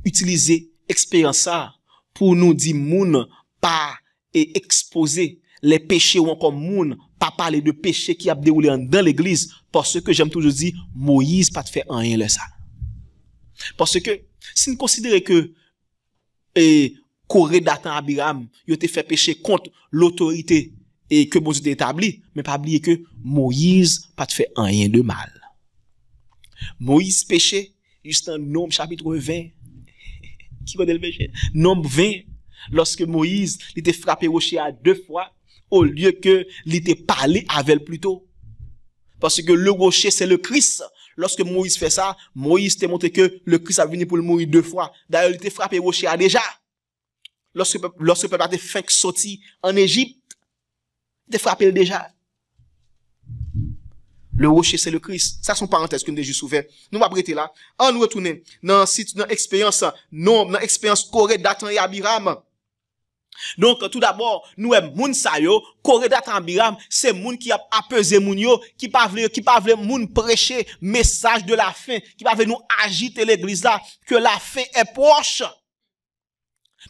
utiliser expérience ça pour nous dire moun pas et exposer les péchés ou encore moun pas parler de péchés qui a déroulé dans l'église, parce que j'aime toujours dire Moïse pas te faire rien là ça. Parce que si nous considérons que Corée, Dathan, Abiram, ils ont fait péché contre l'autorité et que bon Dieu t'a établi, mais pas oublier que Moïse pas te fait rien de mal. Moïse péché juste en Nombre chapitre 20. Qui connaît le péché? Nombre 20. Lorsque Moïse, il était frappé rocher à 2 fois, au lieu que il était parlé avec elle plus tôt. Parce que le rocher, c'est le Christ. Lorsque Moïse fait ça, Moïse t'a montré que le Christ a venu pour le mourir 2 fois. D'ailleurs, il était frappé rocher à déjà. Lorsque le peuple a été fin sorti en Égypte, il était frappé déjà. Le rocher, c'est le Christ. Ça, c'est une parenthèse que nous déjà ouvert. Nous va prêter là. On nous retourne dans l'expérience, non, dans l'expérience Corée, Dathan et Abiram. Donc, tout d'abord, nous aimons moun sa yo, Corée, Dathan, Abiram, c'est moun qui a apaisé moun yo, qui pas vle moun prêcher message de la fin, qui pas vle nous agiter l'église là, que la fin est proche.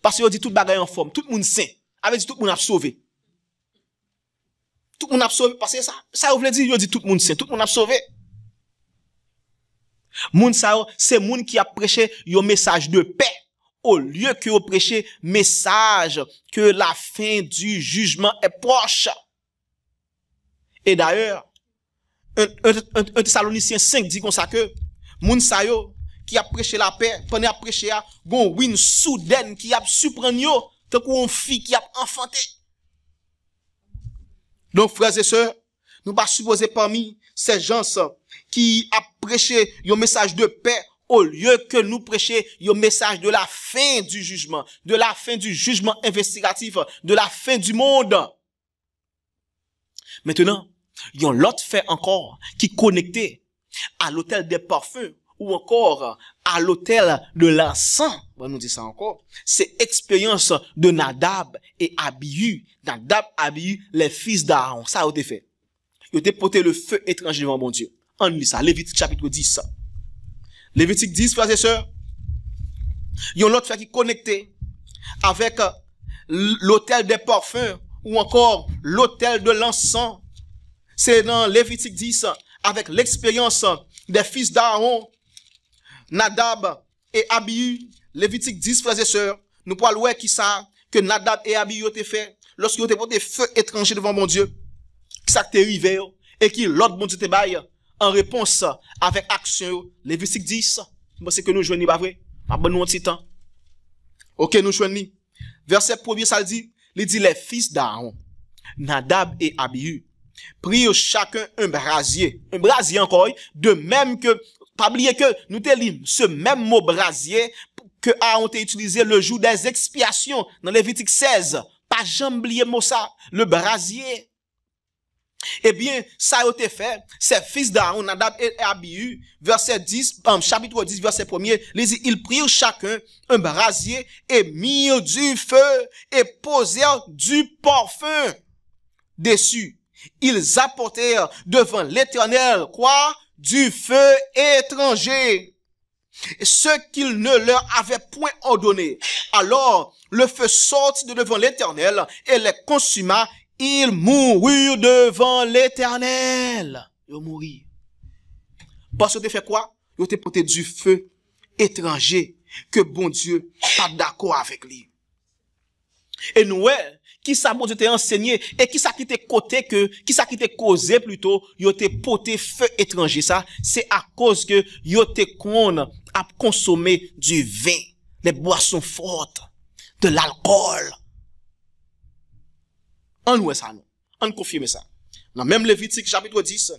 Parce que dit tout bagaille en forme, tout moun saint, avec dit tout moun a sauvé. Tout le monde a sauvé, parce que ça veut dire, il dit tout le monde saint, tout le monde a sauvé. Moun sa, c'est moun qui a prêché un message de paix, au lieu que vous prêchez message que la fin du jugement est proche. Et d'ailleurs, un Thessaloniciens 5 dit comme ça que, moun sa yo, qui a prêché la paix, pendant a prêché a, gon win soudaine qui a surprendre yo, tant qu'on fille qui a enfanté. Donc, frères et sœurs, nous pas supposer parmi ces gens qui a prêché un message de paix au lieu que nous prêcher un message de la fin du jugement, de la fin du jugement investigatif, de la fin du monde. Maintenant, il y a l'autre fait encore qui est connecté à l'autel des parfums ou encore à l'autel de l'encens. On nous dit ça encore. C'est expérience de Nadab et Abihu. Nadab, Abihu, les fils d'Aaron. Ça a été fait. Ils ont porté le feu étranger devant mon Dieu. On lit ça. Lévitique chapitre 10. Lévitique 10, frères et sœurs. Il y a l'autre fait qui est connecté avec l'autel des parfums ou encore l'autel de l'encens. C'est dans Lévitique 10 avec l'expérience des fils d'Aaron, Nadab et Abihu. Lévitique 10, frères et sœurs. Nous pouvons voir qui ça, que Nadab et Abihu ont fait lorsqu'ils ont porté feu étranger devant mon Dieu. Qui ça t'est arrivé et qui l'autre bon Dieu te baille en réponse avec action. Lévitique 10. C'est que nous jouons pas vrai. Pas bon nous un petit temps. Ok, nous choisissons. Verset 1er, ça dit, il dit les fils d'Aaron, Nadab et Abihu, prirent chacun un brasier encore, de même que, pas oublier que nous te lisons ce même mot brasier que Aaron a utilisé le jour des expiations dans Lévitique 16. Pas jamais oublier mot ça, le brasier. Eh bien, ça a été fait, ces fils d'Aaron, Nadab et Abihu, verset 10, chapitre 10, verset 1er, ils prirent chacun un brasier et mirent du feu et posèrent du parfum dessus. Ils apportèrent devant l'Éternel, quoi? Du feu étranger, ce qu'il ne leur avait point ordonné. Alors, le feu sortit de devant l'Éternel et les consuma. Ils moururent devant l'Éternel. Ils moururent. Parce que tu fait quoi? Ils ont porté du feu étranger que bon Dieu pas d'accord avec lui. Et nous, qui ça bon Dieu t'a enseigné et qui ça qui t'est côté que, qui ça qui t'est causé plutôt, ils ont porté feu étranger ça, c'est à cause que ils ont qu'on a consommé du vin, des boissons fortes, de l'alcool. On nous ça, non. On confirme ça. Dans même Lévitique chapitre 10,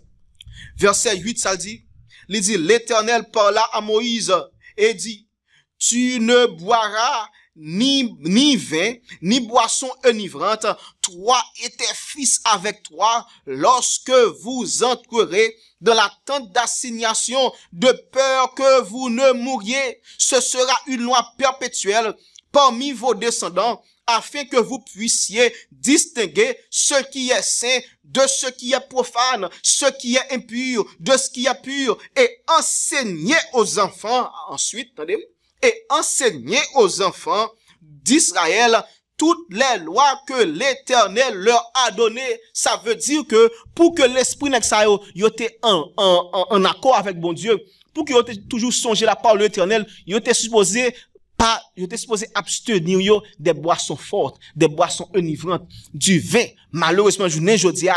verset 8, ça dit, il dit, l'Éternel parla à Moïse et dit, tu ne boiras ni vin, ni boisson enivrante, toi et tes fils avec toi, lorsque vous entrerez dans la tente d'assignation, de peur que vous ne mouriez. Ce sera une loi perpétuelle parmi vos descendants, afin que vous puissiez distinguer ce qui est saint de ce qui est profane, ce qui est impur de ce qui est pur, et enseigner aux enfants, ensuite, attendez, et enseigner aux enfants d'Israël toutes les lois que l'Éternel leur a données. Ça veut dire que pour que l'esprit n'est ça y était en accord avec bon Dieu, pour qu'il ait toujours songé la parole de l'Éternel, il était supposé abstenir des boissons fortes, des boissons enivrantes, du vin. Malheureusement, je n'ai pas dit,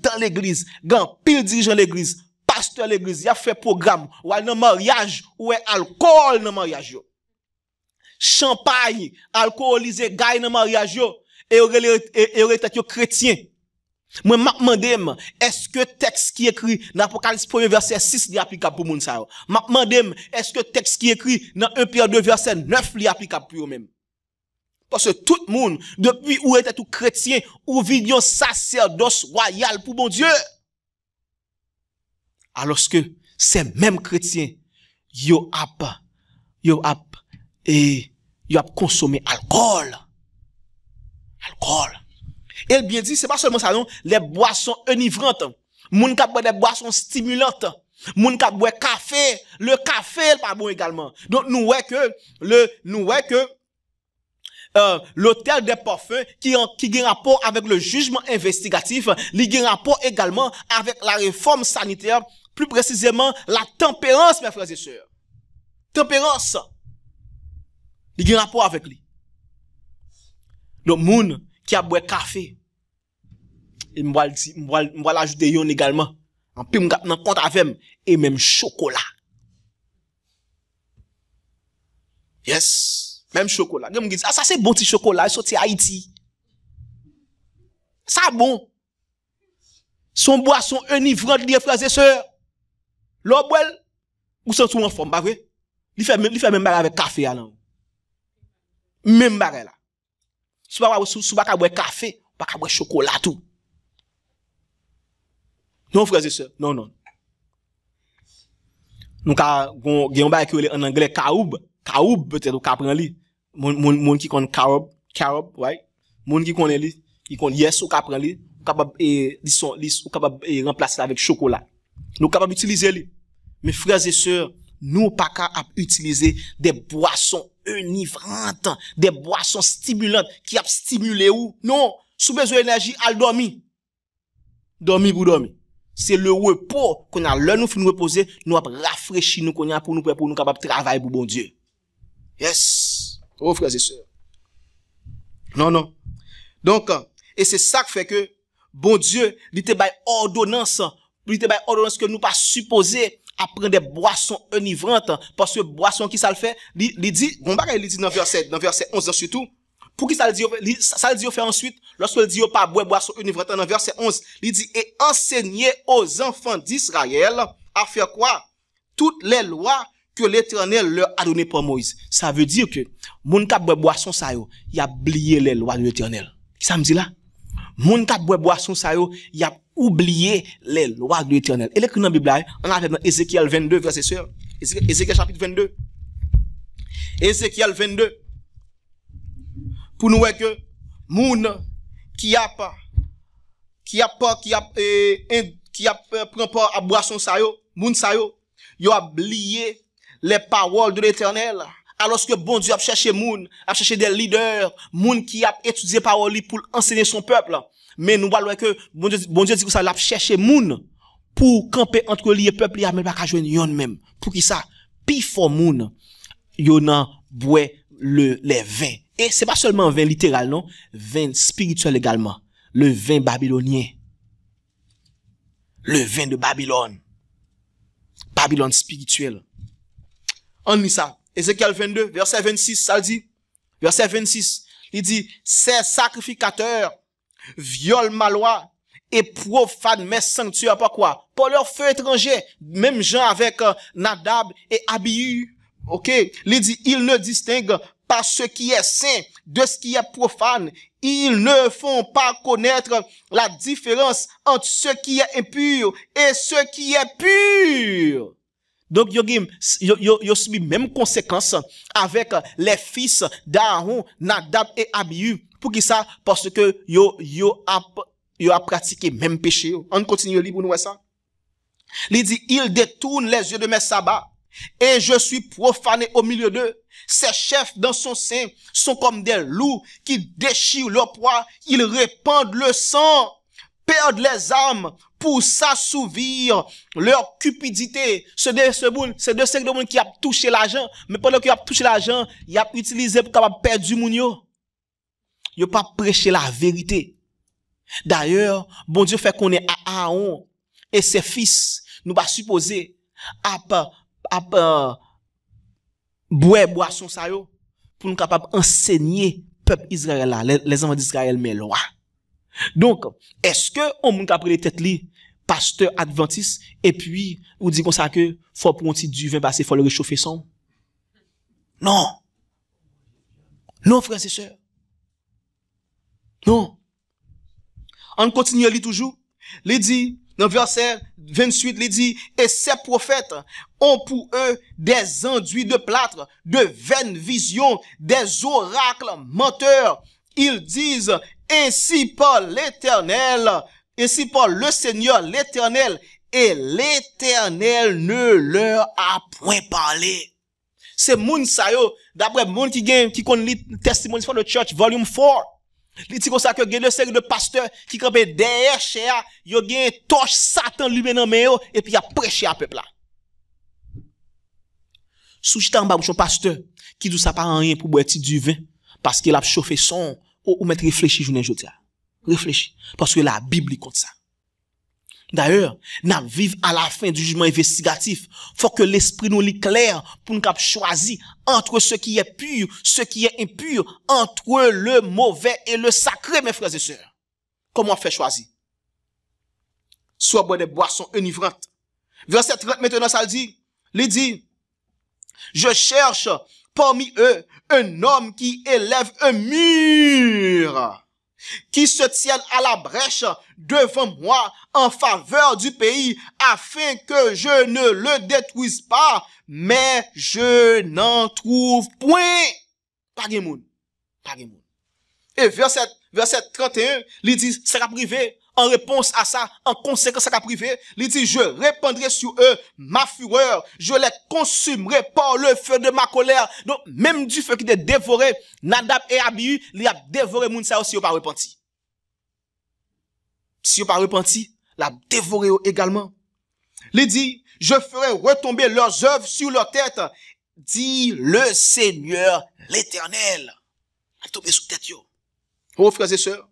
dans l'église, grand pile dirigeant l'église, pasteur l'église, il a fait programme, ou dans mariage, ou alcool dans mariage. Champagne, alcoolisé, gagne dans mariage, et aurait été chrétien. Moi, m'a demandé, est-ce que texte qui écrit dans Apocalypse 1 verset 6 est applicable pour moun sa yo? M'a demandé, est-ce que texte qui écrit dans 1 Pierre 2 verset 9 est applicable pour eux même? Parce que tout le monde, depuis où était tout chrétien, ou vit un sacerdoce royal pour bon Dieu. Alors que ces mêmes chrétiens, yo ap consommé alcool. Alcool. Et bien dit, c'est pas seulement ça, non, les boissons enivrantes. Moun ka boit des boissons stimulantes. Moun ka boit café. Le café, c'est pas bon également. Donc, nous voyons que, l'hôtel des parfums qui a rapport avec le jugement investigatif, il a rapport également avec la réforme sanitaire, plus précisément la tempérance, mes frères et sœurs. Tempérance. Il a rapport avec lui. Donc, moun qui a boit café, et m'voil l'ajouter yon également. En plus, m'nan compte avec et même chocolat. Yes. Même chocolat. Gè m'gis, ça c'est bon petit chocolat, sorti Haïti. Ça bon. Son boisson enivrante, les frères et sœurs. L'eau boile, ou sont tout en forme, pas vrai? Il fait même bagarre avec café, là. Même bagarre, là. Si vous pas boire café, pas boire chocolat tout. Non, frères et sœurs, non. Nous avons en anglais caoub peut-être ou prendre li. Mon qui connaît carob, right? Mon qui connaît li, qui connaît yes ou prendre li, capable ou capable remplacer avec chocolat. Nous capable utiliser li. Mes frères et sœurs, nous pas capable utiliser des boissons enivrantes, des boissons stimulantes qui a stimulé ou non, sous besoin d'énergie al dormir pour dormir. C'est le repos qu'on a l'heure nous fin reposer, nous a rafraîchir nous qu'on a pour nous capable travailler pour bon Dieu. Yes. Oh frères et sœurs. Non. Donc et c'est ça qui fait que bon Dieu, il te bail ordonnance que nous pas supposé à prendre des boissons enivrantes, parce que boisson qui ça le fait, il dit, bon bagay il dit dans verset 11 surtout, pour qui ça le dit, ça le dit fait ensuite, lorsque il dit pas boire boisson enivrantes dans verset 11, il dit, et enseigner aux enfants d'Israël à faire quoi? Toutes les lois que l'Éternel leur a données par Moïse. Ça veut dire que, moun ka boire boisson ça yo, y a oublié les lois de l'Éternel. Qui ça me dit là? Moun ka boire boisson ça yo, y a oublié les lois de l'Éternel. Et l'écrit dans la Bible, on a dans Ézéchiel 22, verset 6. Ézéchiel chapitre 22. Ézéchiel 22. Pour nous voir que, moun qui a prend part à boisson ça yo, moun ça yo a oublié les paroles de l'Éternel. Alors que bon Dieu a cherché moun, a cherché des leaders, moun qui a étudié parole pour enseigner son peuple. Mais nous voyons que bon Dieu dit que ça l'a cherché moun pour camper entre lui et peuple, il a même pas qu'à joindre yon même. Pour qui ça? Pi fort moun, yon nan boit les vins. Et c'est pas seulement vin littéral, non? Vin spirituel également. Le vin babylonien. Le vin de Babylone. Babylone spirituel. On lit ça. Ézéchiel 22, verset 26, ça le dit. Verset 26, il dit, ces sacrificateurs violent ma loi et profanent mes sanctuaires. Pourquoi? Pour leur feu étranger. Même gens avec Nadab et Abihu. Ok? Il dit, ils ne distinguent pas ce qui est saint de ce qui est profane. Ils ne font pas connaître la différence entre ce qui est impur et ce qui est pur. Donc, yo subi même conséquence avec les fils d'Aaron, Nadab et Abihu. Pour qui ça? Parce que yo a pratiqué même péché. On continue libre nous ça. Il dit, il détourne les yeux de mes sabbats et je suis profané au milieu d'eux. Ces chefs dans son sein sont comme des loups qui déchirent leur proie. Ils répandent le sang, perdent les âmes pour s'assouvir leur cupidité. C'est de ce monde qui a touché l'argent, mais pendant qu'il a touché l'argent, il a utilisé pour capable perdre du moun yo. Il a pas prêché la vérité. D'ailleurs, bon Dieu fait qu'on est à Aaron et ses fils, nous pas supposer boire boisson ça yo pour nous capable enseigner peuple Israël là, les enfants d'Israël mes lois. Donc, est-ce que on moun ka prendre tête li pasteur adventiste et puis ou dit comme ça que faut prendre du vin parce qu'il faut le réchauffer son? Non. Non frères et sœurs. Non. On continue à lire toujours. Il dit dans verset 28, il dit, et ces prophètes ont pour eux des enduits de plâtre, de vaines visions, des oracles menteurs. Ils disent, ainsi par l'Éternel, ainsi par le Seigneur l'Éternel, et l'Éternel ne leur a point parlé. C'est moun sa yo, d'après moun qui connaît Testimonies for the Church, volume 4. Il dit comme ça que il y a une série de pasteurs qui campent derrière chéa, il y a une torche Satan lui dans main et puis il a prêché à peuple là. Sous chita en bas son pasteur qui dit ça pas rien pour boire du vin parce qu'il a chauffé son ou mettre réfléchir journée aujourd'hui. Réfléchir parce que la Bible compte ça. D'ailleurs, nous vivons à la fin du jugement investigatif. Faut que l'esprit nous l'éclaire pour nous choisir entre ce qui est pur, ce qui est impur, entre le mauvais et le sacré, mes frères et sœurs. Comment on fait choisir? Soit boire des boissons enivrantes. Verset 30 maintenant, ça le dit. Il dit, je cherche parmi eux un homme qui élève un mur, qui se tienne à la brèche devant moi en faveur du pays, afin que je ne le détruise pas, mais je n'en trouve point. Pas de monde. Pas de monde. Et verset 31, il dit, ça va privé. En réponse à ça, en conséquence à ça privé, il dit, je répandrai sur eux ma fureur, je les consumerai par le feu de ma colère. Donc, même du feu qui a dévoré Nadab et Abihu, il a dévoré moun sa si yo pas repenti. Si yo pas repenti, l'a dévoré également. Il dit, je ferai retomber leurs œuvres sur leur tête, dit le Seigneur l'Éternel. A tombé sous tête yo. Oh, frères et sœurs.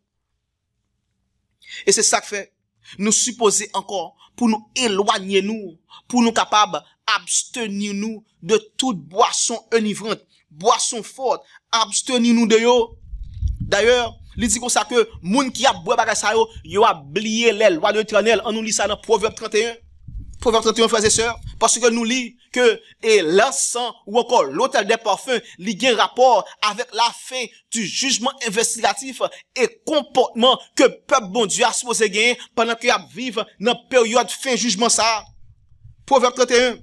Et c'est ça que fait. Nous supposer encore pour nous éloigner nous, pour nous capables abstenir nous de toute boisson enivrante, boisson forte, abstenir nous de yo. D'ailleurs, il dit comme ça que moun qui a boit bagay sa yo a oublié les lois de l'Éternel. On nous lit ça dans Proverbe 31. Proverbe 31, frères et sœurs, parce que nous lit que l'encens ou encore l'autel des parfums li gen rapport avec la fin du jugement investigatif et comportement que peuple bon Dieu a supposé gagner pendant qu'il a vivre dans période fin jugement ça. Proverbe 31,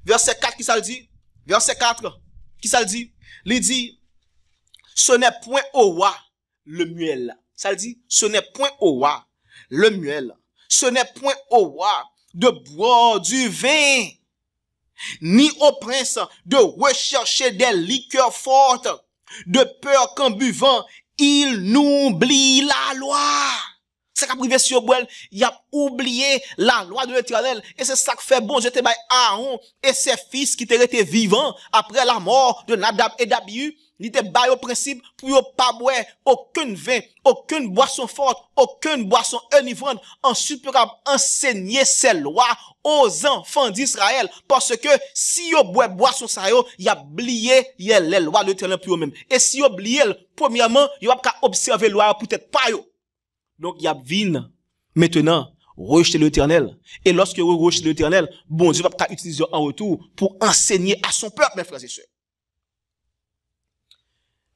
verset 4 qui ça le dit? Verset 4 qui ça le dit? Il dit ce n'est point au roi le muel. Ça le dit, ce n'est point au roi le muel. Ce n'est point au roi de boire du vin, ni au prince de rechercher des liqueurs fortes, de peur qu'en buvant, il n'oublie la loi. C'est qu'à privé sur Boel, il a oublié la loi de l'Éternel. Et c'est ça que fait bon Dieu te bail Aaron et ses fils qui étaient vivants après la mort de Nadab et d'Abihu. Il était bail au principe pour ne pas boire aucun vin, aucune boisson forte, aucune boisson enivrante. Ensuite, pour enseigner ces lois aux enfants d'Israël. Parce que si yo boit boisson ça yo, il a oublié les lois de l'Éternel pour eux-mêmes. Et si yo oublié, premièrement, il va pas observer loi peut-être pas yo. Donc, il y a vin maintenant rejeter l'Éternel. Et lorsque vous rejetez l'Éternel, bon Dieu va pas utiliser en retour pour enseigner à son peuple, mes frères et sœurs.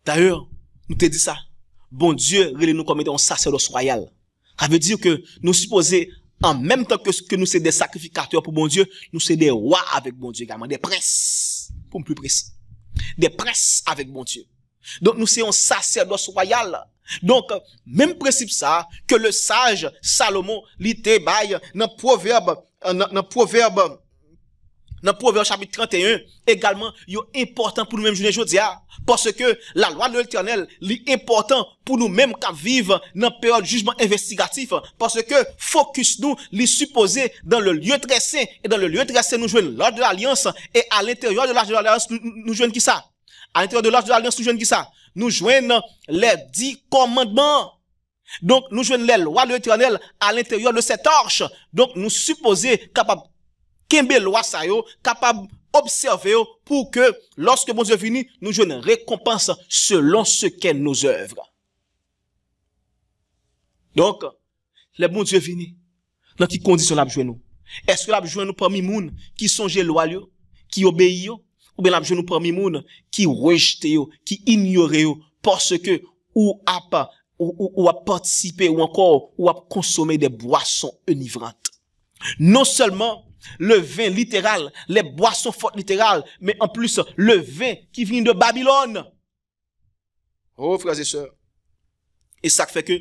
D'ailleurs, nous te dit ça. Bon Dieu, relève nous comme étant un sacerdoce royal. Ça veut dire que nous supposons, en même temps que nous sommes des sacrificateurs pour bon Dieu, nous sommes des rois avec bon Dieu également, des princes, pour plus précis. Des princes avec bon Dieu. Donc, nous sommes un sacerdoce royal. Donc, même principe ça, que le sage Salomon, l'ité bail, dans Proverbe chapitre 31, également, il est important pour nous-mêmes, je dis, parce que la loi de l'Éternel, est important pour nous-mêmes qui vivons dans la période de jugement investigatif, parce que focus nous, les supposé dans le lieu très saint, et dans le lieu très saint, nous jouons l'ordre de l'alliance, et à l'intérieur de l'ordre de l'alliance, nous jouons qui ça? À l'intérieur de l'ordre de l'alliance, nous jouons qui ça? Nous jouons les 10 commandements. Donc, nous jouons les lois de l'Éternel à l'intérieur de cette arche. Donc, nous supposons capable kembe loi sa yo, capable observer pour que lorsque bon Dieu vient, nous jouons une récompense selon ce qu'est nos œuvres. Donc, les bon Dieu viennent, dans quelles conditions la jouer nous? Est-ce que la jouer nous parmi moun qui songent loi yo, qui obéissent, ou bien la jouer nous parmi moun qui rejettent yo, qui ignorent yo, parce que ou a participé ou encore ou a consommé des boissons enivrantes. Non seulement le vin littéral, les boissons fortes littérales, mais en plus le vin qui vient de Babylone. Oh frères et sœurs. Et ça fait que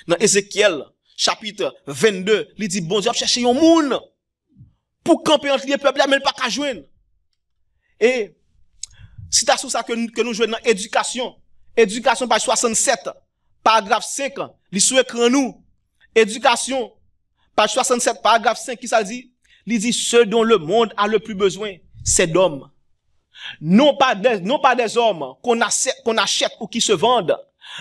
dans Ézéchiel chapitre 22, il dit bon Dieu a cherché un monde pour camper entre les peuples mais pas qu'à joindre. Et citation ça que nous jouons dans éducation page 67, paragraphe 5, il sous écran nous. Éducation page 67, paragraphe 5, qui ça dit? Il dit, ce dont le monde a le plus besoin, c'est d'hommes. Non pas des hommes qu'on achète ou qui se vendent,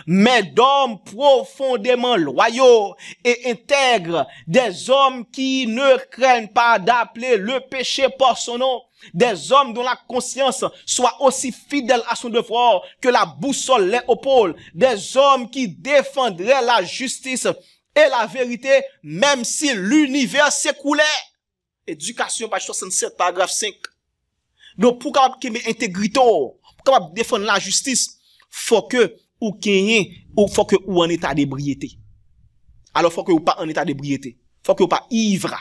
mais d'hommes profondément loyaux et intègres, des hommes qui ne craignent pas d'appeler le péché par son nom, des hommes dont la conscience soit aussi fidèle à son devoir que la boussole l'est au pôle, des hommes qui défendraient la justice et la vérité, même si l'univers s'écoulait. Éducation, page 67, paragraphe 5. Donc, pour qu'il y ait intégrité, pour défendre la justice, faut que ou en état d'ébriété. Alors, faut que ou pas en état d'ébriété. Faut que ou pas ivre.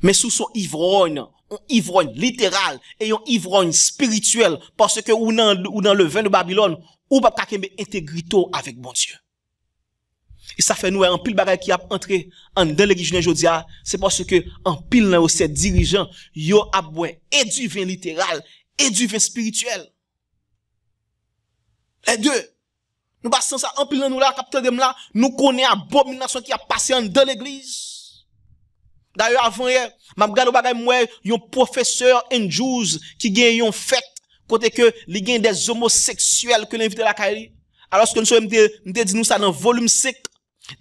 Mais sous son ivrogne, on ivrogne littéral et on ivrogne spirituel, parce que ou dans le vin de Babylone, ou pas qu'il y ait intégrité avec bon Dieu. Et ça fait nous un pile bagay qui a entré en dans l'église jodia, c'est parce que en pile dans ces dirigeants yo a boire et du vin littéral et du vin spirituel. Les deux. Nous passons ça en pile dans nous là capteur de là, nous connaissons abomination qui a passé en dans l'église. D'ailleurs avant hier, m'a regardé bagay moi un professeur en Jews qui gagne une fête côté que li gagne des homosexuels que l'invité la caille. Alors que nous sommes dit nous ça dans volume 5.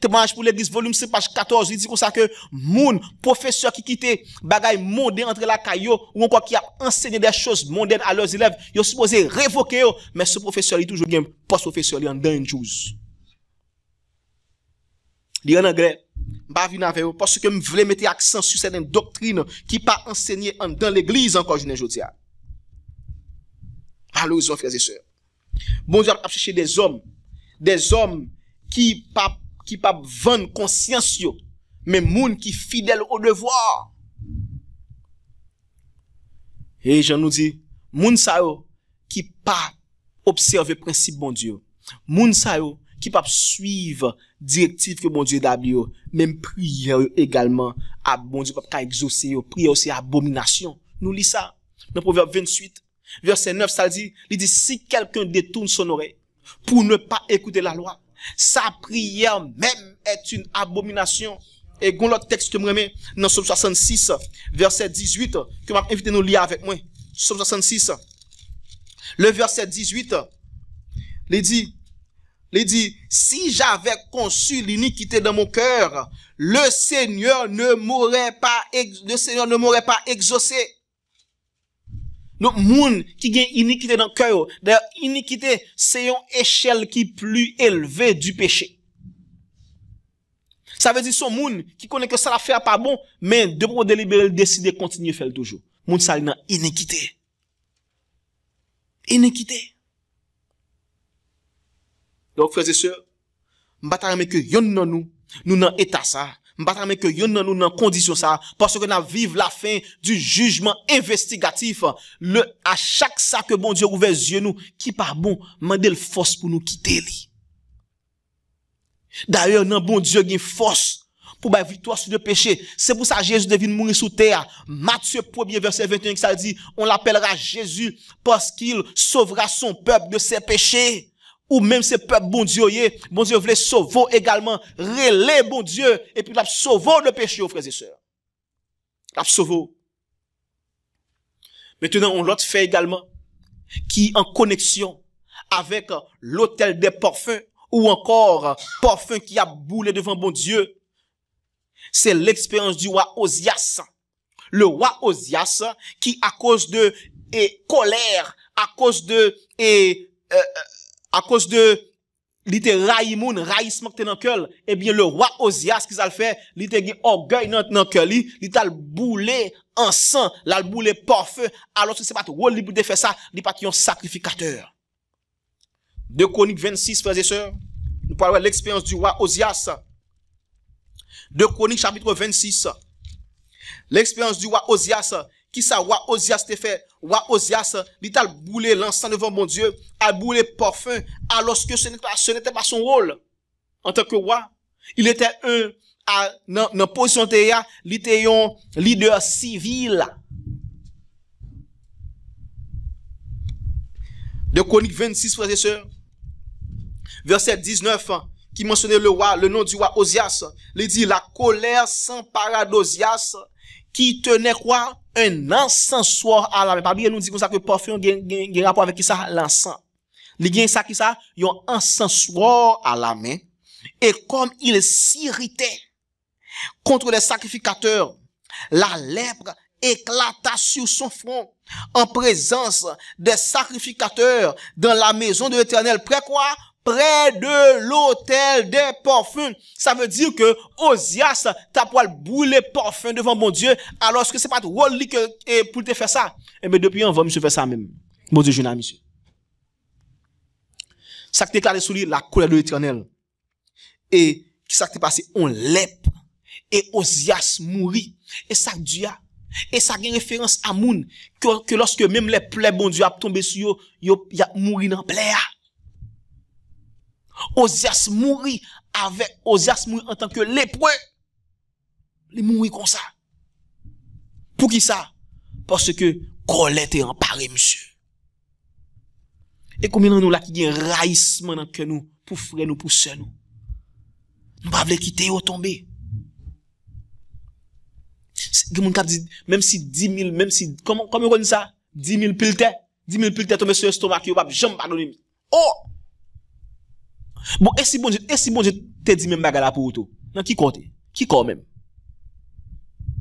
Témoignage pour l'église, volume 5, page 14, il dit comme ça que moun, professeur qui quitte bagay mondain entre la caillou, ou encore qui a enseigné des choses mondaines à leurs élèves, ils sont supposés révoquer, mais ce professeur, il est toujours bien, post-professeur, il est en dangerous. Il est en anglais, pas venir avec eux, parce que je voulais mettre accent sur certaines doctrines qui pas enseignées dans l'église encore, je ne dis pas. Malheureusement, frères et sœurs. Bon Dieu a cherché des hommes qui pas vendre conscience yo, mais moun qui fidèle au devoir. Et je nous dis, moun sa yo qui pas observer principe bon Dieu. Moun sa yo qui pas suivre directive que bon Dieu établi yo, même prière également à bon Dieu pas exaucer yo, prière aussi abomination. Nous lis ça dans Proverbe 28 verset 9, ça dit, il dit si quelqu'un détourne son oreille pour ne pas écouter la loi, sa prière même est une abomination. Et gon l'autre texte que moi remets dans Somme 66 verset 18 que m'a invité nous lire avec moi. Somme 66 le verset 18 il dit si j'avais conçu l'iniquité dans mon cœur, le Seigneur ne m'aurait pas exaucé. Donc, moun qui gagne iniquité dans le cœur, d'ailleurs, iniquité, c'est une échelle qui est plus élevée du péché. Ça veut dire son moun qui connaît que ça la fait pas bon, mais de pour délibérer, décider de continuer à faire toujours. Moun ça dans iniquité. Iniquité. Donc, frères et sœurs, m'bata que yon nan nous nan état ça. M'bata que yon nan nous nan condition ça, parce que nous vivons la fin du jugement investigatif. À chaque ça que bon Dieu ouvert les yeux nous, qui pas bon, mandel force pour nous quitter li. D'ailleurs, nan bon Dieu gen force pour ba victoire sur le péché. C'est pour ça Jésus devine mourir sous terre. Matthieu 1er verset 21 ça dit, on l'appellera Jésus parce qu'il sauvera son peuple de ses péchés. Ou même ce peuple bon Dieu voulait sauver également, relais bon Dieu, et puis l'a sauvé le péché, frères et sœurs. L'a sauvé. Maintenant, on l'autre fait également, qui en connexion avec l'autel des parfums, ou encore parfum qui a boulé devant bon Dieu. C'est l'expérience du roi Osias. Le roi Osias, qui à cause de colère, à cause de raïsme qui dans le cœur, eh bien, le roi Osias, qui a fait, il était orgueil dans le cœur, il a boulé en sang, il a boulé parfum, alors que c'est pas tout rôle de faire ça, il n'est pas un sacrificateur. 2 Chroniques 26, frères et sœurs, nous parlons de l'expérience du roi Osias. 2 Chroniques chapitre 26. L'expérience du roi Osias, qui ça roi Osias te fait? Roi Osias, il a boulé l'encens devant mon Dieu, a boulé parfum, alors que ce n'était pas son rôle. En tant que roi, il était dans position de il était un leader civil. De Chroniques 26, frères et sœurs, verset 19, qui mentionnait le nom du roi Osias, il dit la colère s'empara d'Osias, qui tenait quoi? Un encensoir à la main. Pas bien nous dit comme ça que parfum gen rapport avec qui ça? L'encens. Il gen ça qui ça? Un encensoir à la main. Et comme il s'irritait contre les sacrificateurs, la lèpre éclata sur son front en présence des sacrificateurs dans la maison de l'Éternel. Près quoi? Près de l'autel des parfums. Ça veut dire que Osias t'a pour bouler parfum devant mon Dieu, alors que c'est pas de rôle que pour te faire ça. Et bien depuis on va monsieur faire ça même. Mon Dieu, jeune monsieur. Ça qui déclaré sous lui la colère de l'Éternel. Et qui ça qui passé on lèpre et Osias mourit et ça Dieu a. Et ça a une référence à moun que lorsque même les plaies bon Dieu a tombé sur yo a mouri dans plaie. Osias mourit en tant que lépreux. Il mourit comme ça. Pour qui ça? Parce que colère est emparé, monsieur. Et combien de nous là qui ont un raïsme dans que nous, pour frère nous, pour sœur nous. Nous pas voulons quitter ou tomber. Même si 10 000, même si, comment on dit ça? 10 000 piltes tombent sur l'estomac, vous pas jamais pardonner. Oh! Bon, et si bon Dieu te dit même bagala pour tout. Non, qui compte? Qui quand même?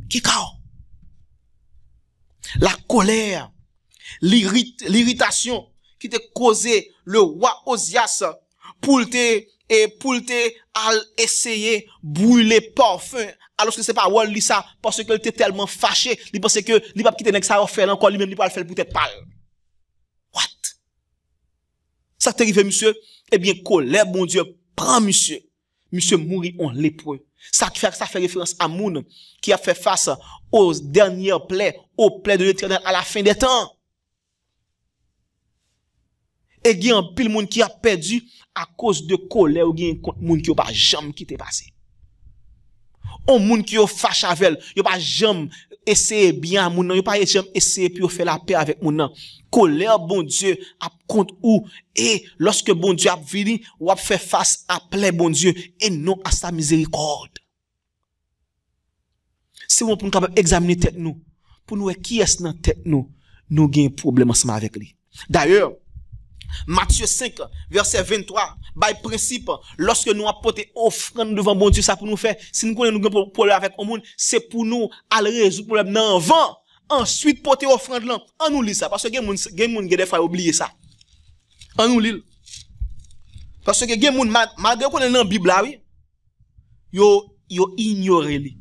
Qui quand? La colère, l'irritation qui te causé le roi Osias pour te essayer brûler parfum alors que c'est pas Wall li ça parce que il était tellement fâché, il pensait que il pas quitter nèg ça faire encore lui-même il pas le faire peut-être pas. What? Ça t'est arrivé monsieur? Eh bien colère bon Dieu prend monsieur mourit en lépreux. Ça fait référence à moun qui a fait face aux dernières plaies, aux plaies de l'Éternel à la fin des temps. Et il y a un pile monde qui a perdu à cause de colère ou il y a un monde qui n'a pas jamais quitté passé. Un monde qui a fâché avec elle, il n'a pas jamais essayé bien à moun, il n'a pas jamais essayé pour faire la paix avec moun. Colère, bon Dieu, a compte où, et lorsque bon Dieu a venu, ou a fait face à plaie, bon Dieu, et non à sa miséricorde. C'est bon pour nous examiner tête nous, pour nous qui est dans tête nous avons un problème ensemble avec lui. D'ailleurs, Matthieu 5, verset 23, by principe, lorsque nous apportons offrande devant bon Dieu, ça pour nous faire, si nous connaissons nous problème avec le monde, c'est pour nous aller résoudre le problème dans vent. Ensuite, porter offrande là, on nous lit ça, parce que gen moun des fois oublier ça. On nous lit. Parce que gen moun, malgré qu'on est dans la Bible là, oui, yo ignoré li.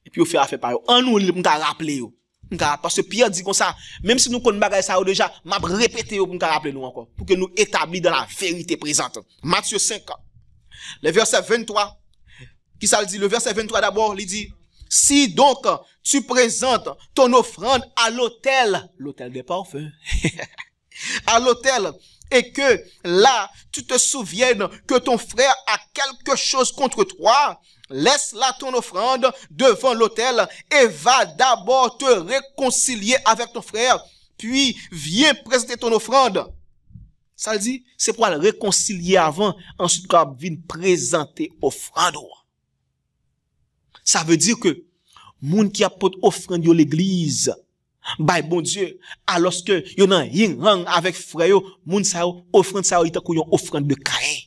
Et puis yo fait affaire par yo. On nous lit, pour nous rappeler yo. Parce que Pierre dit comme ça, même si nous connaissons bagay ça déjà, m'a répété yo pour nous rappeler nous encore, pour que nous établis dans la vérité présente. Matthieu 5, le verset 23, qui ça le dit? Le verset 23 d'abord, il dit, si donc tu présentes ton offrande à l'autel des parfums, à l'autel, et que là, tu te souviennes que ton frère a quelque chose contre toi, laisse là ton offrande devant l'autel et va d'abord te réconcilier avec ton frère, puis viens présenter ton offrande. Ça le dit, c'est pour le réconcilier avant, ensuite quand viens présenter offrande. Ça veut dire que moun qui apporte offrande yo l'église, bay bon Dieu, alors que yo nan yin rang avec frère yo, moun sa yo offrande sa yo ita ko yon offrande de Caïn.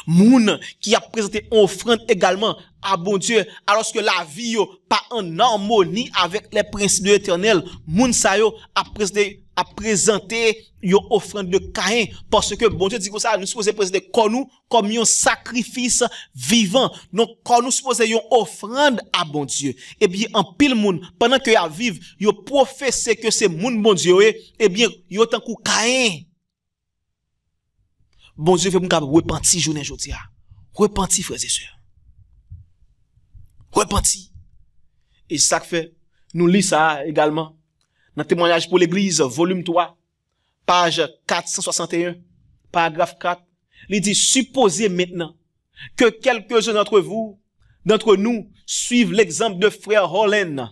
Moun qui a présenté une offrande également à bon Dieu, alors que la vie yo pas en harmonie avec les principes de l'Éternel, moun sa yo a présenté une offrande de Caïn, parce que bon Dieu dit que ça, nous supposons présenter nous comme un sacrifice vivant. Donc, quand nous supposons une offrande à bon Dieu, eh bien, en pile moun, pendant que y vivent, yo professe que c'est moun bon Dieu, eh bien, yo tant kou Caïn. Bon Dieu fait nous repentir journée aujourd'hui. Repentir, frères et sœurs. Repentir. Et ça fait, nous lisons ça également dans témoignage pour l'église, volume 3, page 461, paragraphe 4. Il dit, supposez maintenant que quelques-uns d'entre nous, suivent l'exemple de frère Holland.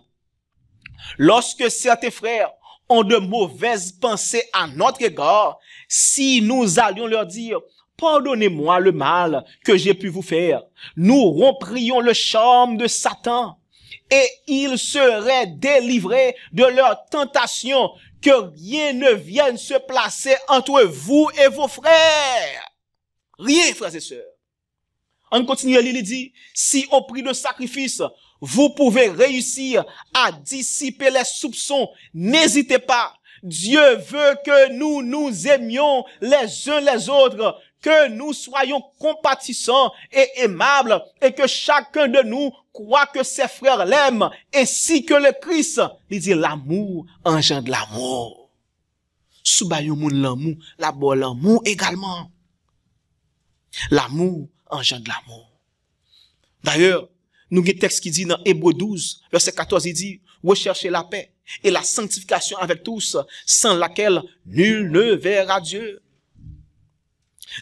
Lorsque certains frères ont de mauvaises pensées à notre égard, si nous allions leur dire, pardonnez-moi le mal que j'ai pu vous faire, nous romprions le charme de Satan et ils seraient délivrés de leur tentation, que rien ne vienne se placer entre vous et vos frères. Rien, frères et sœurs. On continue, il dit, si au prix de sacrifice, vous pouvez réussir à dissiper les soupçons, n'hésitez pas. Dieu veut que nous nous aimions les uns les autres, que nous soyons compatissants et aimables, et que chacun de nous croit que ses frères l'aiment, ainsi que le Christ. Il dit, l'amour engendre l'amour. Soubayon moun l'amour, la bonne l'amour également. L'amour engendre l'amour. D'ailleurs, nous avons un texte qui dit dans Hébreux 12, verset 14, il dit, recherchez la paix et la sanctification avec tous, sans laquelle nul ne verra Dieu.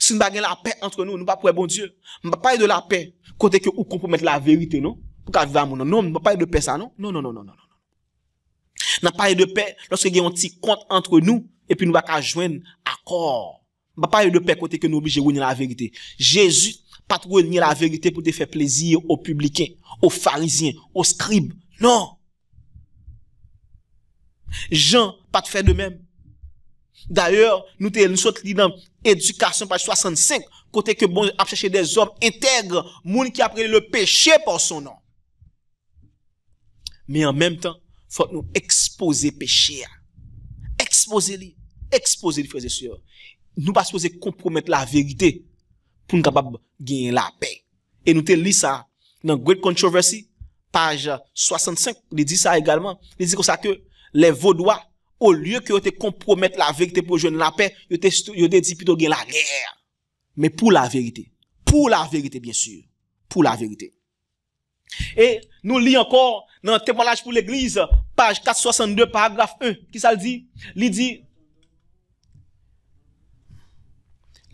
Si nous avons la paix entre nous, nous pas pour bon Dieu. Nous ne pas parler de la paix, côté que nous compromettre la vérité, non? Pour qu'à vivre non, nous ne pas parler de paix ça, non? Non. Nous parlons de paix lorsque il y a un petit compte entre nous, et puis nous pas joindre accord. Nous pas parler de paix côté que nous obligés de la vérité. Jésus pas trop nier la vérité pour te faire plaisir aux publicains, aux pharisiens, aux scribes. Non. Jean pas te faire de même. D'ailleurs, nous sommes dans éducation page 65, côté que bon a cherché des hommes intègres, moun qui apprennent le péché par son nom. Mais en même temps, faut nous exposer péché. Exposer-les, frères et sœurs. Nous pas supposé compromettre la vérité pour nous capable gagner la paix. Et nous te lis ça dans Great Controversy, page 65, il dit ça également. Il dit comme ça que les Vaudois, au lieu que te compromettre la vérité pour joindre la paix, ils te dit plutôt gagner la guerre. Mais pour la vérité. Pour la vérité, bien sûr. Pour la vérité. Et nous lisons encore dans témoignage pour l'église, page 462, paragraphe 1. Qui ça le dit?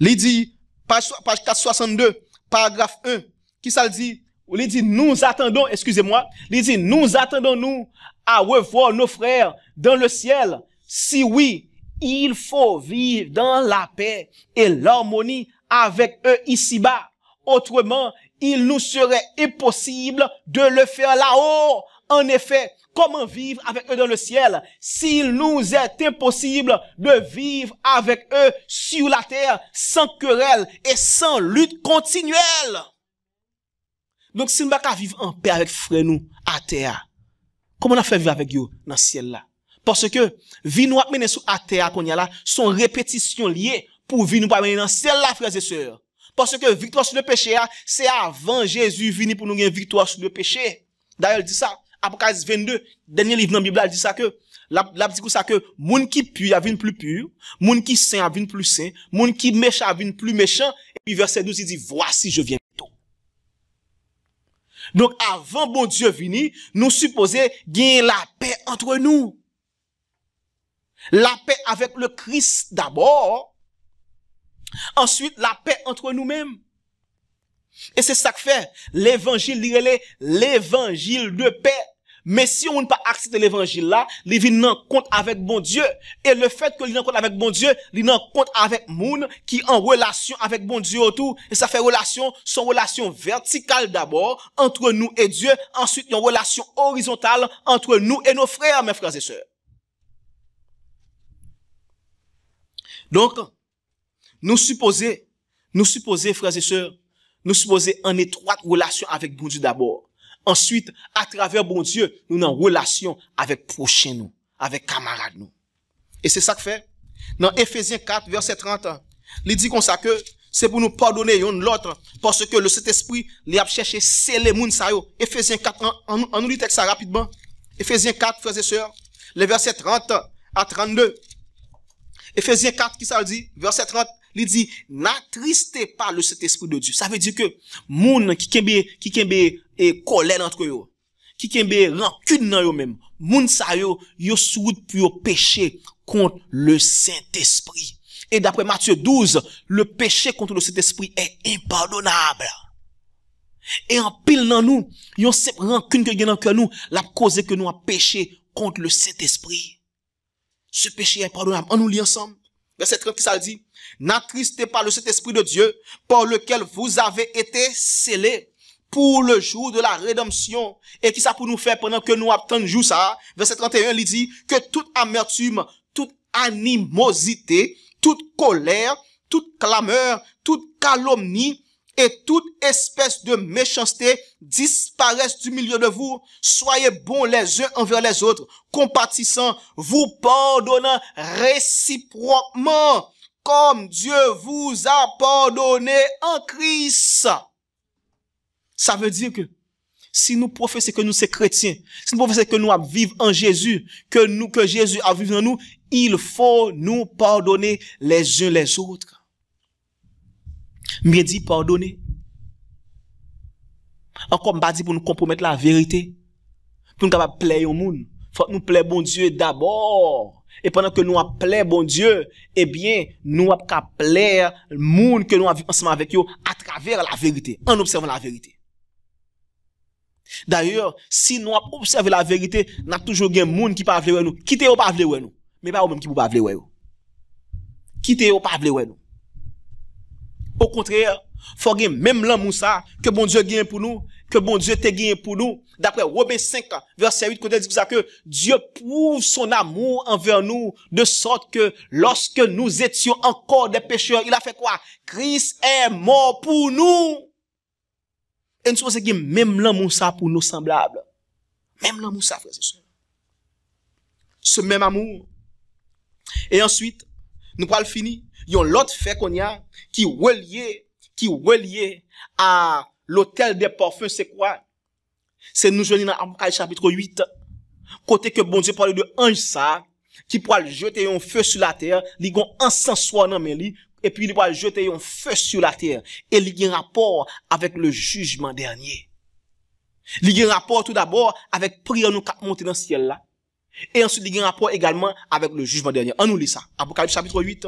Il dit, page 462, paragraphe 1. Qui ça le dit? Il dit, nous attendons, excusez-moi, il dit, nous attendons nous à revoir nos frères dans le ciel. Si oui, il faut vivre dans la paix et l'harmonie avec eux ici-bas. Autrement, il nous serait impossible de le faire là-haut. En effet, comment vivre avec eux dans le ciel s'il nous est impossible de vivre avec eux sur la terre sans querelle et sans lutte continuelle? Donc, si nous ne pouvons pas vivre en paix avec frères nous à terre, comment on a fait vivre avec eux dans le ciel là? Parce que, vie nous a mené sur la terre qu'on y a là, sont répétitions liées pour vie nous pas mener dans le ciel là, frères et sœurs. Parce que victoire sur le péché, c'est avant Jésus venir pour nous gagner victoire sur le péché. D'ailleurs, il dit ça, Apocalypse 22, dernier livre dans la Bible, il dit ça que, la dit ça que, moun qui pur a vin plus pur, moun qui saint a vin plus saint, moun qui méchant a vin plus méchant, et puis verset 12, il dit, voici je viens bientôt. Donc, avant bon Dieu venir, nous supposons gagner la paix entre nous. La paix avec le Christ d'abord. Ensuite, la paix entre nous-mêmes. Et c'est ça que fait l'évangile, l'évangile de paix. Mais si on ne pas accepter l'évangile là, il vient en compte avec bon Dieu. Et le fait que il en compte avec bon Dieu, il en compte avec moun qui en relation avec bon Dieu autour. Et ça fait relation, son relation verticale d'abord, entre nous et Dieu. Ensuite, une relation horizontale entre nous et nos frères, mes frères et sœurs. Donc, nous supposons, frères et sœurs, nous supposons en étroite relation avec bon Dieu d'abord. Ensuite, à travers bon Dieu, nous sommes en relation avec prochain nous, avec camarades nous. Et c'est ça que fait. Dans Ephésiens 4, verset 30, il dit comme ça que c'est pour nous pardonner l'autre, parce que le Saint-Esprit, il a cherché sceller moun sa yo. Ephésiens 4, on nous lit ça rapidement. Ephésiens 4, frères et sœurs, les versets 30 à 32. Ephésiens 4, qui ça le dit? Verset 30, il dit, n'attristez pas le Saint-Esprit de Dieu. Ça veut dire que, moun qui kembe colère entre eux, qui kembe rancune dans eux-mêmes, moun sa yo sous pour pécher contre le Saint-Esprit. Et d'après Matthieu 12, le péché contre le Saint-Esprit est impardonnable. Et en pile dans nous, yon cette rancune que dans cœur nous, la cause que nous a péché contre le Saint-Esprit. Ce péché est impardonnable. On nous lit ensemble. Verset 30 qui ça dit, n'attristez pas le Saint-Esprit de Dieu par lequel vous avez été scellés pour le jour de la rédemption. Et qui ça pour nous faire pendant que nous attendons jour ça? Verset 31, il dit que toute amertume, toute animosité, toute colère, toute clameur, toute calomnie et toute espèce de méchanceté disparaissent du milieu de vous. Soyez bons les uns envers les autres, compatissants, vous pardonnant réciproquement, comme Dieu vous a pardonné en Christ. Ça veut dire que si nous professons que nous sommes chrétiens, si nous professons que nous vivons en Jésus, que Jésus a vécu en nous, il faut nous pardonner les uns les autres. Mieux dit pardonner. Encore pas dit pour nous compromettre la vérité. Pour nous capable plaire au monde. Faut que nous plaire bon Dieu d'abord. Et pendant que nous plaire bon Dieu, eh bien, nous avons plaire le monde que nous avons ensemble avec eux à travers la vérité, en observant la vérité. D'ailleurs, si nous observons la vérité, nous avons toujours un monde qui parle avec nous. Quittez ou pas avec nous. Mais pas au même qui ne parle avec nous. Quittez ou pas avec nous. Au contraire, faut que même l'amour ça que bon Dieu gagne pour nous, que bon Dieu t'a gagné pour nous, d'après Romains 5, verset 8, côté dit ça que Dieu prouve son amour envers nous, de sorte que lorsque nous étions encore des pécheurs, il a fait quoi? Christ est mort pour nous. Et nous supposons que même l'amour ça pour nos semblables. Même l'amour ça, frères et sœurs. Ce même amour. Et ensuite, nous pourrons le finir. Il y a l'autre fait qu'on y a, qui relié à l'autel des parfums, c'est quoi? C'est nous joignons dans Apocalypse chapitre 8. Côté que bon Dieu parle de ange ça, qui pourra jeter un feu sur la terre, il y a un encensoir dans mes lits, et puis il pourra jeter un feu sur la terre. Et il y a un rapport avec le jugement dernier. Il y a un rapport tout d'abord avec prière nous monter dans le ciel là. Et ensuite il y a un rapport également avec le jugement dernier. On nous lit ça. Apocalypse chapitre 8.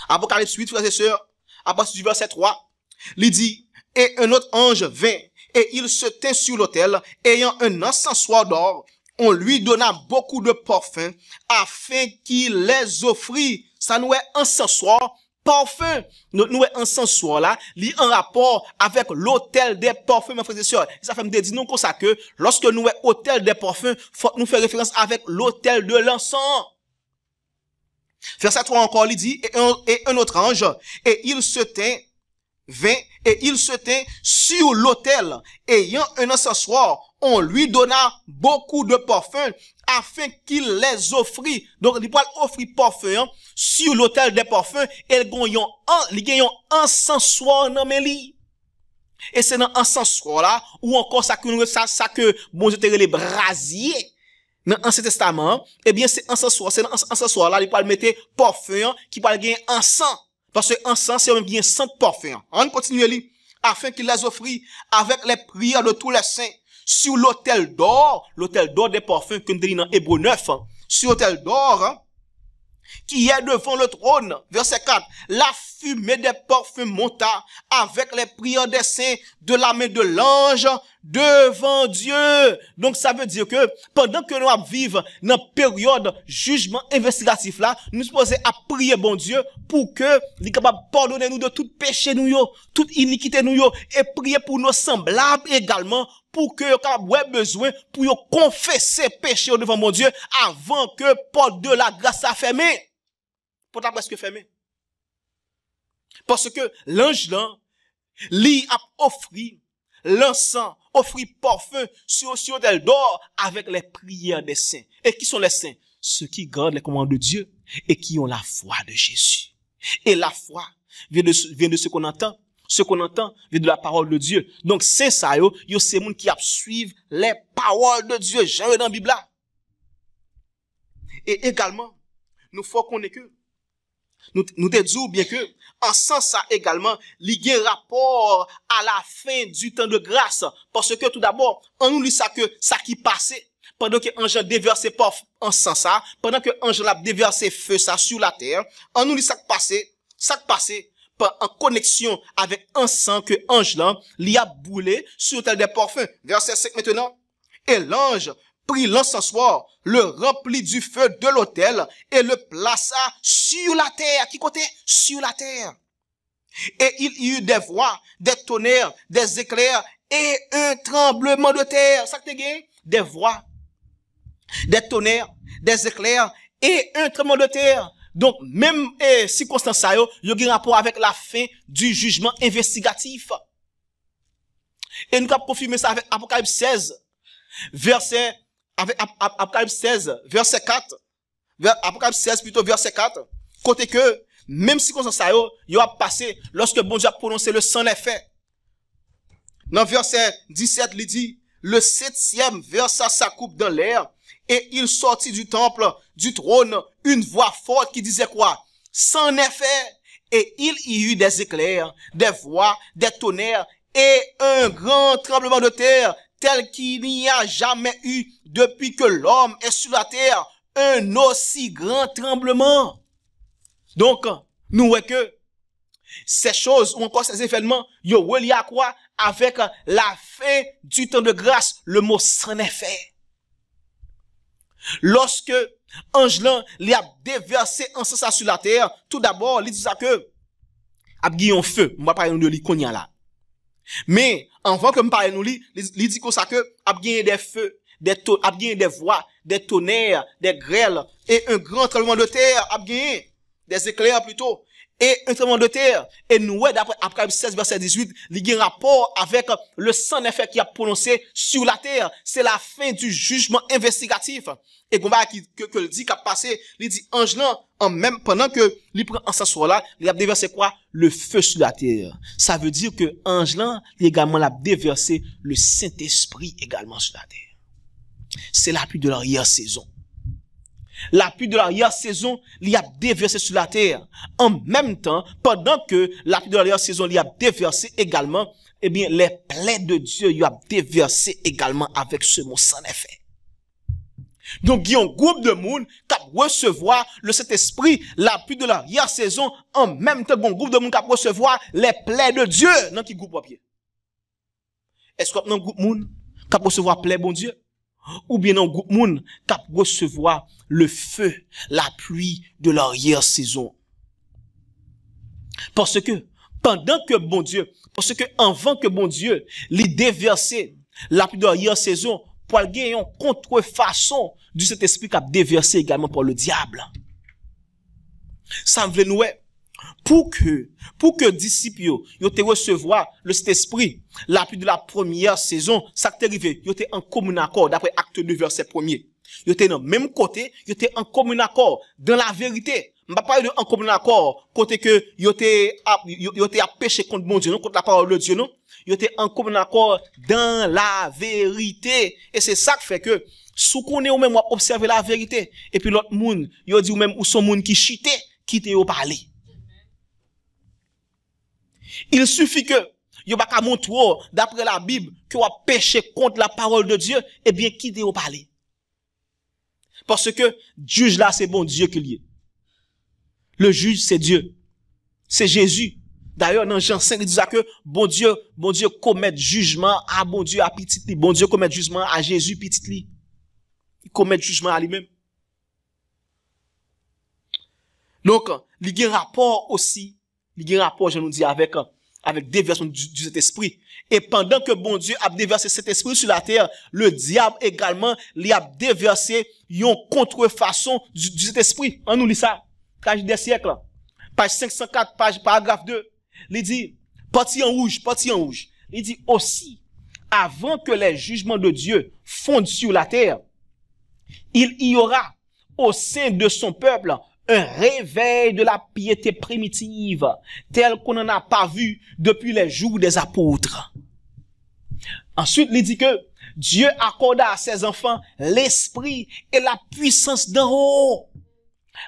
Apocalypse 8, frères et sœurs, à partir du verset 3, il dit, et un autre ange vint, et il se tint sur l'autel, ayant un encensoir d'or. On lui donna beaucoup de parfums, afin qu'il les offrit. Ça nous est encensoir, parfum. Nous est encensoir là, li en rapport avec l'autel des parfums, mes frères et sœurs. Ça fait me dire nous comme ça que, lorsque nous est autel des parfums, faut nous faire référence avec l'autel de l'encens. Verset 3 encore, il dit, et un autre ange, et il se tint, sur l'autel, ayant un encensoir, on lui donna beaucoup de parfums, afin qu'il les offrit. Donc, il peut offrir parfum, sur l'autel des parfums, et il gagne un encensoir dans mes lits. Et c'est dans un encensoir là, ou encore ça que, bon, je te les brasiers. Dans l'Ancien Testament, eh bien, c'est dans encensoir là, il peut mettre parfum, qui peut gagner encens. Parce que encens, c'est même bien sang de parfum. On continue li, afin qu'il les offrit avec les prières de tous les saints, sur l'autel d'or des parfums, que nous dit dans Hébreux 9, sur l'autel d'or, qui est devant le trône. Verset 4. La fumée des parfums monta avec les prières des saints de la main de l'ange devant Dieu. Donc ça veut dire que pendant que nous vivons dans la période jugement investigatif là, nous sommes supposés à prier bon Dieu pour que il est capable de pardonner nous de tout péché nous yo, toute iniquité nous yo, et prier pour nos semblables également pour que nous ayons besoin pour confesser péché devant mon Dieu avant que porte de la grâce soit fermée. Porte presque fermée. Parce que l'ange là, lui a offert l'encens, offrit parfum sur l'autel d'or avec les prières des saints. Et qui sont les saints? Ceux qui gardent les commandements de Dieu et qui ont la foi de Jésus. Et la foi vient de ce qu'on entend. Ce qu'on entend vient de la parole de Dieu. Donc, c'est ça, yo c'est moun qui a suivre les paroles de Dieu. J'ai dans la Bible là. Et également, nous faut qu'on ait que, nous te disons bien que, en sens ça également, il y a un rapport à la fin du temps de grâce. Parce que tout d'abord, on nous lit ça que, ça qui passait, pendant que l'ange déversé par en sens ça, pendant que l'ange l'a déversé feu ça sur la terre, on nous lit ça qui passait, en connexion avec un sang que l'ange là, l'y a boulé sur l'autel des parfums. Verset 5 maintenant. Et l'ange prit l'encensoir, le remplit du feu de l'autel et le plaça sur la terre. Qui côté? Sur la terre. Et il y eut des voix, des tonnerres, des éclairs et un tremblement de terre. Ça que t'es gagné? Des voix, des tonnerres, des éclairs et un tremblement de terre. Donc, même circonstance ça yo un rapport avec la fin du jugement investigatif. Et nous avons confirmé ça avec Apocalypse 16, verset 4. Apocalypse 16 plutôt verset 4. Côté que, même circonstance ça yo a passé lorsque bon Dieu a prononcé le sans effet. Dans verset 17, il dit, le 7e versa sa coupe dans l'air, et il sortit du temple, du trône, une voix forte qui disait quoi? Sans effet. Et il y eut des éclairs, des voix, des tonnerres, et un grand tremblement de terre, tel qu'il n'y a jamais eu depuis que l'homme est sur la terre, un aussi grand tremblement. Donc, nous voyons que ces choses, ou encore ces événements, ils sont reliés à quoi? Avec la fin du temps de grâce, le mot sans effet. Lorsque Angelin lui a déversé un sens sur la terre, tout d'abord, il dit ça que, a un feu, on va parler de l'ikonia là. Mais, avant que me parle nous, il dit comme ça que, a gagné des feux, a gagné des voix, des tonnerres, des grêles, et un grand tremblement de terre, a gagné des éclairs plutôt, et un tremblement de terre. Et nous, d'après Apocalypse 16, verset 18, il y a un rapport avec le sang effet qui a prononcé sur la terre. C'est la fin du jugement investigatif. Et qu'on va que le dit qu'a passé, il dit ange là, en même pendant que il prend en s'asseoir là, il a déversé quoi? Le feu sur la terre. Ça veut dire que ange là, il également l'a déversé le Saint-Esprit également sur la terre. C'est la pluie de l'arrière-saison. La pluie de l'arrière-saison, il a déversé sur la terre. En même temps, pendant que la pluie de l'arrière-saison, il a déversé également, eh bien, les plaies de Dieu, il a déversé également avec ce mot sans effet. Donc, il y a un groupe de monde qui recevoir le Saint-Esprit, la pluie de l'arrière-saison, en même temps, un groupe de monde qui recevoir les plaies de Dieu. Dans qui groupe papier? Est-ce qu'il y a un groupe de monde qui recevoir plaies bon Dieu? Ou bien un groupe de monde qui recevoir le feu, la pluie de l'arrière-saison? Parce que, pendant que bon Dieu, parce que avant que bon Dieu, les déverser la pluie de l'arrière-saison, pour gagner une contrefaçon du Saint-Esprit qui a déversé également par le diable. Ça veut nous pour que disciples yo te recevoir le Saint-Esprit la pluie de la première saison, ça t'est arrivé, yo te en commun accord d'après acte 2 verset 1er. Yo te dans même côté, yo te en commun accord dans la vérité. On va parler de en commun accord côté que yo te a péché contre bon Dieu, non contre la parole de Dieu non. Yo te en commun accord dans la vérité et c'est ça qui fait que sous qu'on est ou même observer la vérité et puis l'autre monde yo dit ou même ou son monde qui chité quitte yo parler. Il suffit que yo pas montrer d'après la Bible que ou a péché contre la parole de Dieu et bien quitte yo parler. Parce que juge là c'est bon Dieu qu'il y est. Le juge c'est Dieu. C'est Jésus. D'ailleurs, dans Jean 5, il dit que bon Dieu commet jugement à bon Dieu à petit li. Bon Dieu commet jugement à Jésus petit li. Il commet jugement à lui-même. Donc, il y a un rapport aussi, je nous dis, avec déversion du Saint-Esprit. Et pendant que bon Dieu a déversé cet esprit sur la terre, le diable également, il a déversé une contrefaçon du Saint-Esprit. On nous lit ça. Page des siècles. Page 504, paragraphe 2. Il dit, partie en rouge. Il dit aussi, avant que les jugements de Dieu fondent sur la terre, il y aura au sein de son peuple un réveil de la piété primitive, tel qu'on n'en a pas vu depuis les jours des apôtres. Ensuite, il dit que Dieu accorda à ses enfants l'esprit et la puissance d'en haut.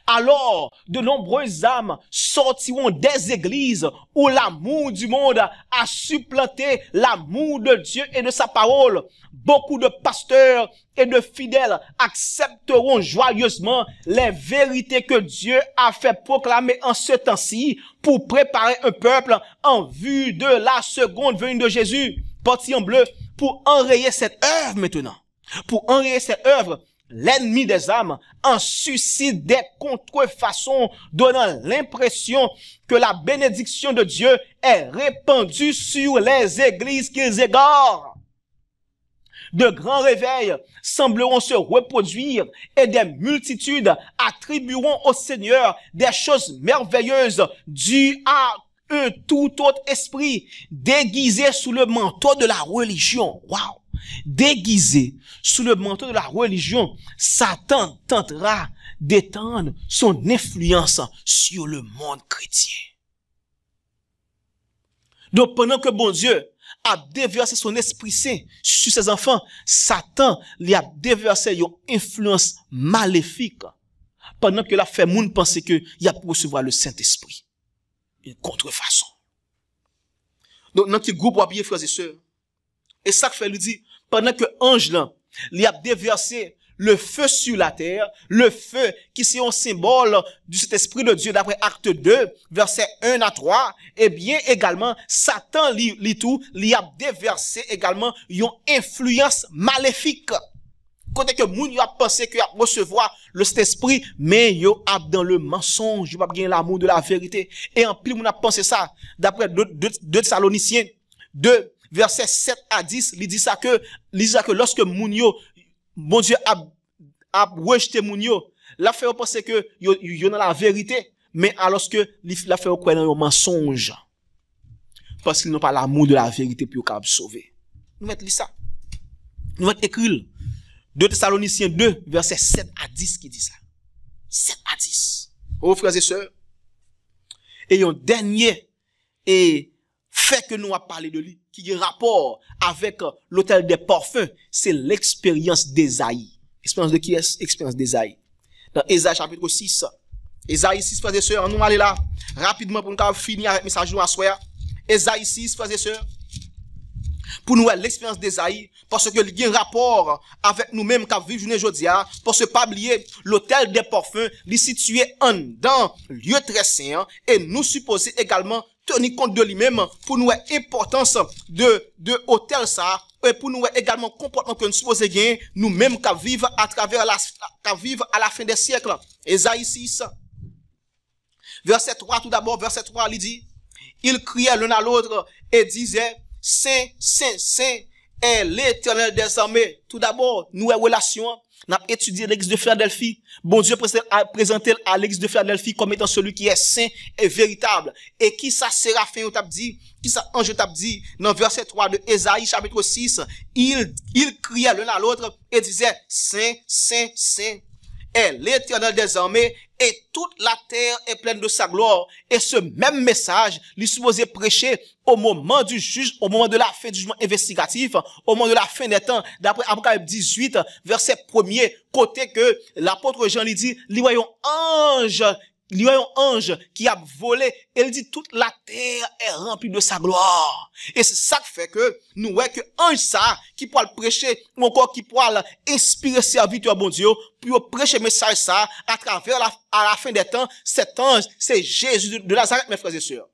Alors, de nombreuses âmes sortiront des églises où l'amour du monde a supplanté l'amour de Dieu et de sa parole. Beaucoup de pasteurs et de fidèles accepteront joyeusement les vérités que Dieu a fait proclamer en ce temps-ci pour préparer un peuple en vue de la seconde venue de Jésus. Parti en bleu, pour enrayer cette œuvre maintenant. Pour enrayer cette œuvre, l'ennemi des âmes en suscite des contrefaçons donnant l'impression que la bénédiction de Dieu est répandue sur les églises qu'ils égarent. De grands réveils sembleront se reproduire et des multitudes attribueront au Seigneur des choses merveilleuses dues à un tout autre esprit déguisé sous le manteau de la religion. Waouh! Déguisé sous le manteau de la religion, Satan tentera d'étendre son influence sur le monde chrétien. Donc pendant que bon Dieu a déversé son Esprit Saint sur ses enfants, Satan lui a déversé une influence maléfique pendant que la fait monde penser que il a pour recevoir le Saint-Esprit. Une contrefaçon. Donc dans quel groupe bien frères et sœurs, et ça fait lui dit pendant que ange là, il a déversé le feu sur la terre, le feu qui c'est un symbole du Saint-Esprit de Dieu d'après acte 2, versets 1 à 3, et bien également, Satan il a déversé également une influence maléfique. Côté que moun yo a pensé qu'il a recevoir le Saint-Esprit, mais yo a dans le mensonge, yo pas bien l'amour de la vérité. Et en plus moun a pensé ça, d'après 2 Thessaloniciens, 2, verset 7 à 10, il dit ça que lorsque Mounio, bon Dieu a rejeté Mounio, l'a fait penser que yo dans la vérité, mais alors que l'a fait croire dans un mensonge. Parce qu'ils n'ont pas l'amour de la vérité pour qu'ils sauver. Nous mettons ça. Nous mettons écrit 2 Thessaloniciens 2, verset 7 à 10 qui dit ça. 7 à 10. Oh frères et sœurs. Et un dernier fait que nous avons parlé de lui, qui a rapport avec l'autel des parfums, c'est l'expérience d'Ésaïe. Expérience de qui est? Expérience d'Ésaïe. Dans Ésaïe chapitre 6. Ésaïe 6, frères et sœurs, nous allons aller là, rapidement pour nous finir avec le message de soir. Ésaïe 6, frères et sœurs. Pour nous, l'expérience d'Ésaïe, parce que il y a un rapport avec nous-mêmes qui vivons aujourd'hui, parce que pas oublier, l'autel des parfums, il est situé en dans lieu très saint, et nous supposons également tenir compte de lui-même pour nous importance de hôtel ça, et pour nous également comportement que nous supposons gagner, nous-mêmes qui vivons à travers à la fin des siècles. Ésaïe 6. Verset 3, tout d'abord, verset 3, il dit, il criait l'un à l'autre et disait, Saint, Saint, Saint est l'Éternel des armées. Tout d'abord, nous avons relation. Nous avons étudié l'église de Philadelphie. Bon Dieu a présenté à l'église de Philadelphie comme étant celui qui est saint et véritable. Et qui ça Séraphin t'a dit, qui ça ange t'a dit, dans verset 3 de Ésaïe chapitre 6, il criait l'un à l'autre et disait, Saint, Saint, Saint est l'Éternel des armées, et toute la terre est pleine de sa gloire. Et ce même message, il supposé prêcher au moment du juge, au moment de la fin du jugement investigatif, au moment de la fin des temps, d'après Apocalypse 18, verset 1er, côté que l'apôtre Jean lui dit, il y a un ange qui a volé, et il dit, toute la terre est remplie de sa gloire. Et c'est ça qui fait que nous voyons que ange ça, qui pourra le prêcher, ou encore qui pourra inspirer serviteur bon Dieu, pour prêcher message ça, à travers à la fin des temps, cet ange, c'est Jésus de Nazareth, mes frères et sœurs.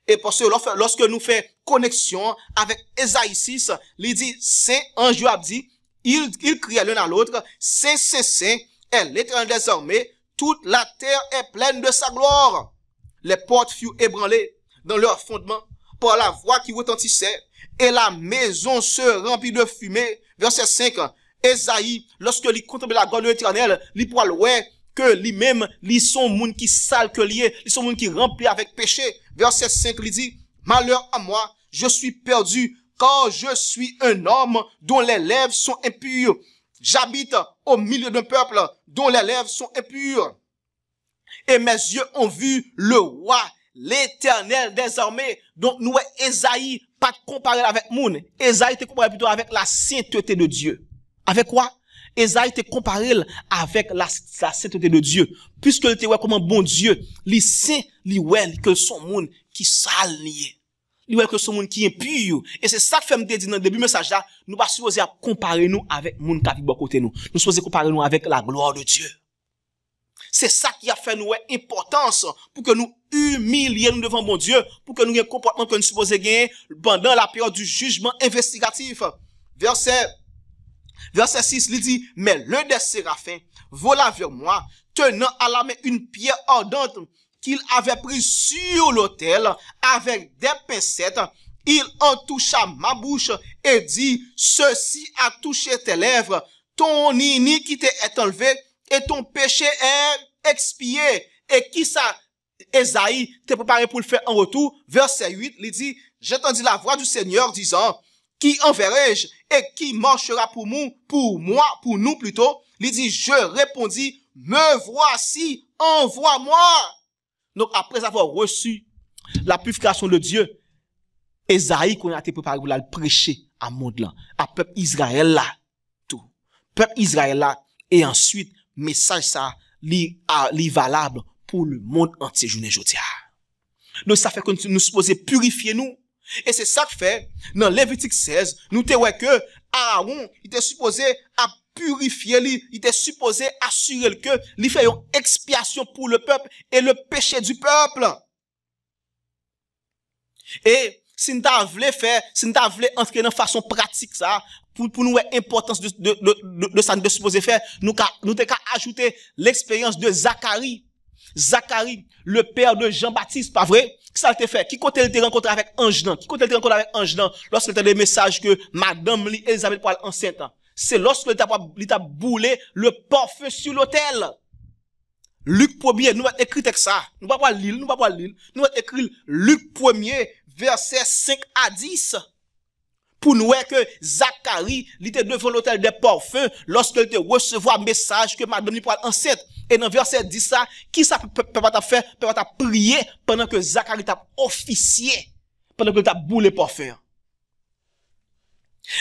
Et parce que lorsque nous faisons connexion avec Ésaïe 6, il dit, Saint ange a dit, il crie l'un à l'autre, Saint, Saint, Saint est l'Éternel des armées, toute la terre est pleine de sa gloire. Les portes furent ébranlées dans leur fondement par la voix qui retentissait, et la maison se remplit de fumée. Verset 5, Ésaïe, lorsque il contemple la gloire de l'Éternel, il pourra ouais que lui-même, ils sont monde qui sale que lié, ils sont monde qui rempli avec péché. Verset 5, il dit, malheur à moi, je suis perdu, car je suis un homme dont les lèvres sont impures. J'habite au milieu d'un peuple dont les lèvres sont impures. Et mes yeux ont vu le roi, l'Éternel des armées. Donc, nous, Ésaïe, pas comparé avec moun. Ésaïe était comparé plutôt avec la sainteté de Dieu. Avec quoi? Ésaïe était comparé avec la sainteté de Dieu. Puisque il était comme un bon Dieu, les saints, les ouais, que son monde qui sale nié. Il ouais que son monde qui est impur. Et c'est ça que fait me dire dans le début message là, nous pas supposé à comparer nous avec monde qui vit à côté nous. Nous supposé comparer nous avec la gloire de Dieu. C'est ça qui a fait nous importance pour que nous humilions devant mon Dieu, pour que nous ayons un comportement que nous supposons gagner pendant la période du jugement investigatif. Verset 6, il dit, mais l'un des séraphins vola vers moi, tenant à la main une pierre ardente qu'il avait prise sur l'autel avec des pincettes. Il en toucha ma bouche et dit, ceci a touché tes lèvres, ton iniquité est enlevée et ton péché est expié. Et qui ça, Ésaïe, t'es préparé pour le faire en retour? Verset 8, il dit, j'entendis la voix du Seigneur disant, qui enverrai-je et qui marchera pour nous plutôt? Il dit, je répondis, me voici, envoie-moi. Donc, après avoir reçu la purification de Dieu, Ésaïe, qu'on a été préparé pour le prêcher à monde là, à peuple Israël là, tout. Peuple Israël là, et ensuite, message ça, li valable pour le monde entier, journée aujourd'hui. Donc, ça fait que nous supposons purifier nous. Et c'est ça que fait, dans Lévitique 16, nous te ouais que Aaron, il était supposé à purifier lui, il était supposé assurer que il fait une expiation pour le peuple et le péché du peuple. Et si nous voulons entrer dans façon pratique ça, pour nous l'importance de ça de supposer faire, nous t'ai ajouter l'expérience de Zacharie. Zacharie, le père de Jean-Baptiste, pas vrai? ça te fait? Qui côté elle te rencontré avec ange nan? Qui côté elle te rencontré avec ange nan? Lorsqu'elle t'a des messages que madame Elisabeth pour enceinte. C'est lorsque elle t'a boulé le parfum sur l'autel. Luc 1er, nous va écrire avec ça. Nous va pas lire, nous va Nous va écrire Luc 1er, verset 5 à 10. Pour nous voir que Zacharie, il était devant l'autel des parfums lorsqu'il te recevoir un message que madame pour enceinte. Et dans verset 10 ça, qui ça peut pas faire? Peut pas prier pendant que Zacharie t'a officié, pendant que t'a boulé parfum.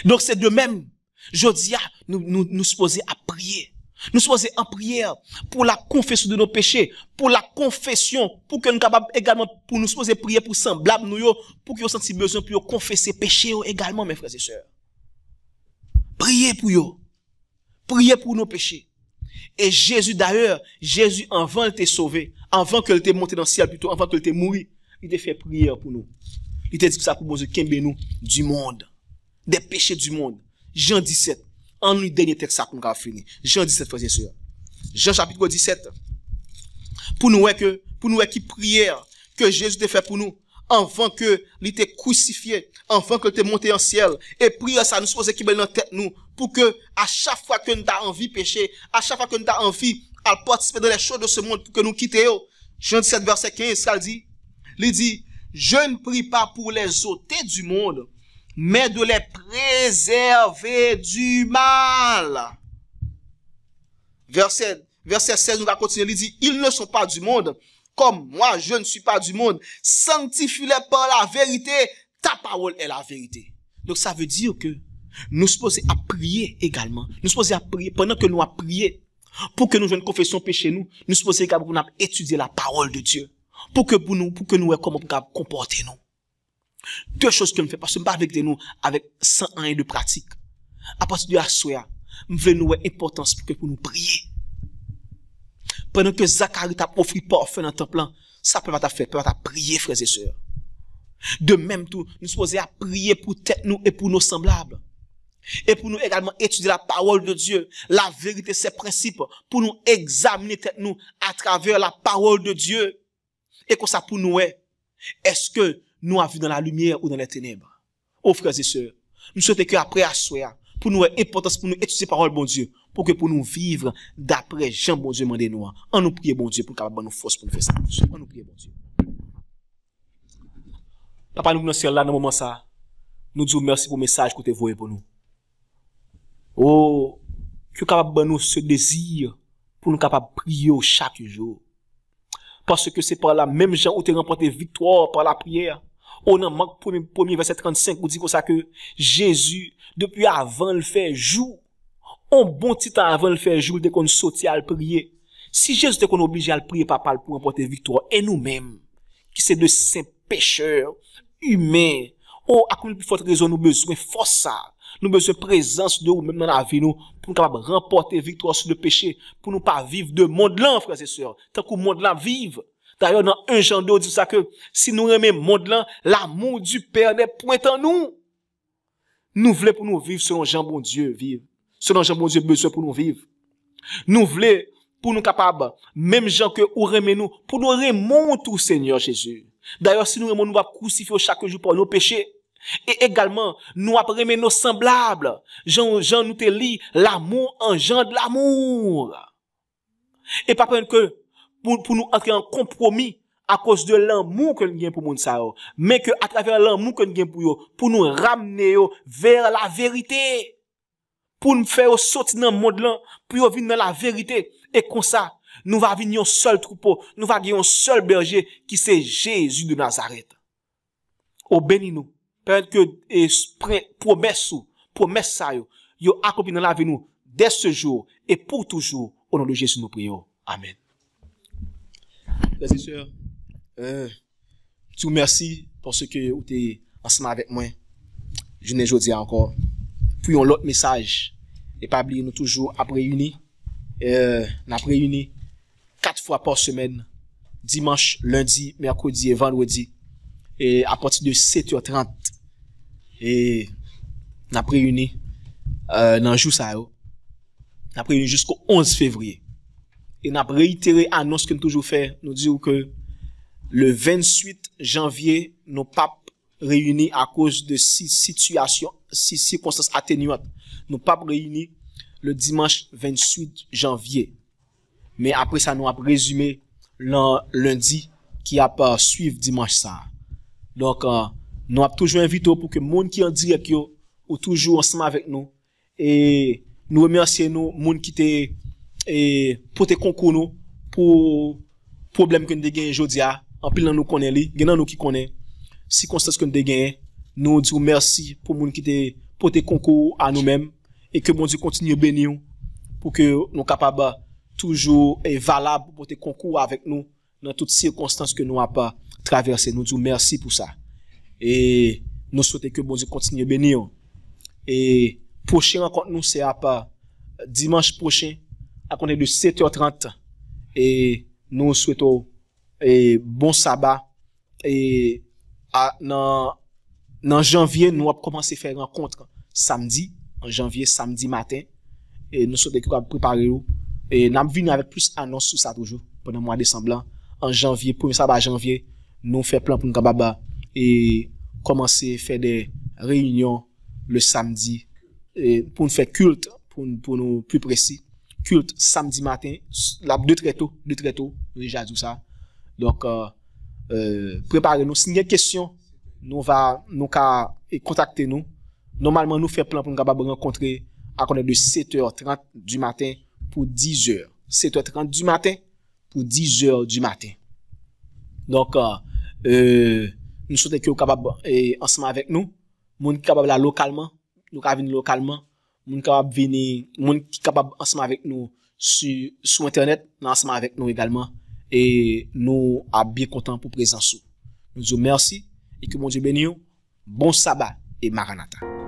Donc c'est de même, je dis nous supposons à prier. Nous supposons en prière pour la confession de nos péchés, pour la confession, pour que nous capables également, pour nous supposer prier pour semblables nous yo, pour qu'ils ont senti besoin pour confesser péché également, mes frères et sœurs. Priez pour eux. Priez pour nos péchés. Et Jésus d'ailleurs, Jésus avant de te sauver, avant que te monté dans le ciel plutôt, avant que te mourir, il t'a fait prière pour nous. Il t'a dit que ça pour nous qu'aimer nous du monde, des péchés du monde. Jean 17. En lui dernier texte ça qu'on a fini. Jean 17 frères et sœurs. Jean chapitre 17. Pour nous qui prière que Jésus t'a fait pour nous avant que il était crucifié, avant que te monté en ciel et prière ça nous supposé qu'il dans tête nous pour que à chaque fois que nous avons envie pécher, à chaque fois que nous avons envie à participer dans les choses de ce monde pour que nous quittions. Jean 17 verset 15 ça dit, il dit je ne prie pas pour les ôter du monde, mais de les préserver du mal. Verset 16, nous va continuer, il dit, ils ne sont pas du monde, comme moi je ne suis pas du monde, sanctifie-les par la vérité, ta parole est la vérité. Donc ça veut dire que nous supposons à prier également, nous supposons à prier, pendant que nous à prier, pour que nous jouions une confession péché nous supposons également à étudier la parole de Dieu, pour que nous voyons comment nous comporter nous. Deux choses que nous faisons, parce que nous ne pas avec nous avec 100 ans de pratique. À partir de la soirée, nous voulons nous importance pour nous prier. Pendant que Zacharie t'a offert parfum dans le temple, ça peut pas faire, peut pas prier, frères et sœurs. De même tout, nous supposons à prier pour tête nous et pour nos semblables. Et pour nous également étudier la parole de Dieu, la vérité, ses principes, pour nous examiner tête nous à travers la parole de Dieu. Et comme ça pour nous, est-ce que nous avons vu dans la lumière ou dans les ténèbres? Oh frères et sœurs, nous souhaitons qu'après à soi, pour nous importance pour nous étudier la parole bon Dieu, pour que pour nous vivre d'après Jean bon Dieu mandé nous. En nous prier bon Dieu pour qu'il nous force pour nous faire ça. En nous prier bon Dieu. Papa nous dans ciel là dans moment ça, nous disons merci pour le message que tu as envoyé pour nous. Oh, que capable de nous ce désir pour nous capable prier chaque jour. Parce que c'est par la même gens où tu remporté victoire par la prière. On en manque premier verset 35 où dit comme ça que Jésus, depuis avant le faire jour, un bon petit temps avant le faire jour, dès qu'on sortit à le prier. Si Jésus était qu'on obligé à le prier papa pour remporter victoire, et nous-mêmes, qui c'est de saints pécheurs, humains, à combien plus forte raison nous besoin force ça. Nous besoin présence de vous même dans la vie nous pour capable remporter victoire sur le péché, pour nous pas vivre de monde là frères et sœurs, tant que monde là vive. D'ailleurs dans 1 Jean 2 dit ça que si nous aimons monde là, l'amour du Père n'est point en nous. Nous voulons pour nous vivre selon Jean bon Dieu vivre. Selon Jean bon Dieu besoin pour nous vivre. Nous voulons pour nous capables même Jean que ou remet nous pour nous remonter au Seigneur Jésus. D'ailleurs si nous aimons nous va crucifier chaque jour pour nos péchés. Et également, nous apprenons nos semblables. Jean nous te lit, l'amour engendre l'amour. Et pas que pour nous entrer en compromis à cause de l'amour que nous avons pour nous, mais que à travers l'amour que nous avons pour nous ramener vers la vérité. Pour nous faire sortir dans le monde là, pour venir dans la vérité. Et comme ça, nous va venir un seul troupeau, nous va venir un seul berger qui c'est Jésus de Nazareth. Oh, bénis-nous. Peut-être que promesse ça yo accompli dans la vie nous dès ce jour et pour toujours au nom de Jésus nous prions. Amen. Frères et sœurs, je vous remercie pour ce que vous êtes ensemble avec moi. Je ne dis encore. Puis on l'autre message et pas oublier nous toujours après réunis. Nous réunis 4 fois par semaine, dimanche, lundi, mercredi et vendredi. Et à partir de 7h30 et n'a réuni dans jour ça n'a réuni jusqu'au 11 février et n'a réitéré annonce que nous toujours fait nous dire que le 28 janvier, nous pas réunis à cause de six circonstances atténuantes. Nous pas réunis le dimanche 28 janvier. Mais après ça, nous avons résumé lundi qui a pas suivre dimanche ça. Donc, nous avons toujours invité pour que les gens qui sont en direct ou toujours ensemble avec nous. Et nous remercions nous, les gens qui étaient pour te concours nous, pour problème que nous avons aujourd'hui. En plus, nous connaissons, il y a nous qui connaissent, circonstances que nous avons gagné. Nous disons merci pour les gens qui étaient pour te concours à nous-mêmes. Et que bon Dieu continue à bénir pour que nous soyons capables toujours et valable pour te concours avec nous dans toutes circonstances que nous n'avons pas traversées. Nous disons merci pour ça. Et nous souhaitons que bon Dieu continue à bénir. Et prochain rencontre nous, c'est à dimanche prochain, à compter de 7h30. Et nous souhaitons bon sabbat. Et dans janvier, nous avons commencé à faire une rencontre samedi, en janvier, samedi matin. Et nous souhaitons que nous préparer. Et nous venons avec plus d'annonces sur ça toujours, pendant le mois de décembre. En janvier, premier sabbat janvier, nous faisons plan pour nous capables et commencer à faire des réunions le samedi et pour nous faire culte, pour nous plus précis. Culte samedi matin, de très tôt, déjà tout ça. Donc, préparez-nous. Si vous avez des questions, nous contacter nous. Normalement, nous faisons plan pour nous capables rencontrer à connaître de 7h30 du matin pour 10h. 7h30 du matin pour 10h du matin. Donc, nous souhaitons que vous capables ensemble avec nous. Moun qui capable là localement, nous capable venir localement. Moun capable venir, moun qui capable ensemble avec nous sur internet, ensemble avec nous également. Et nous à bien content pour présence. Nous disons merci et que mon Dieu bénisse. Bon sabbat et Maranatha.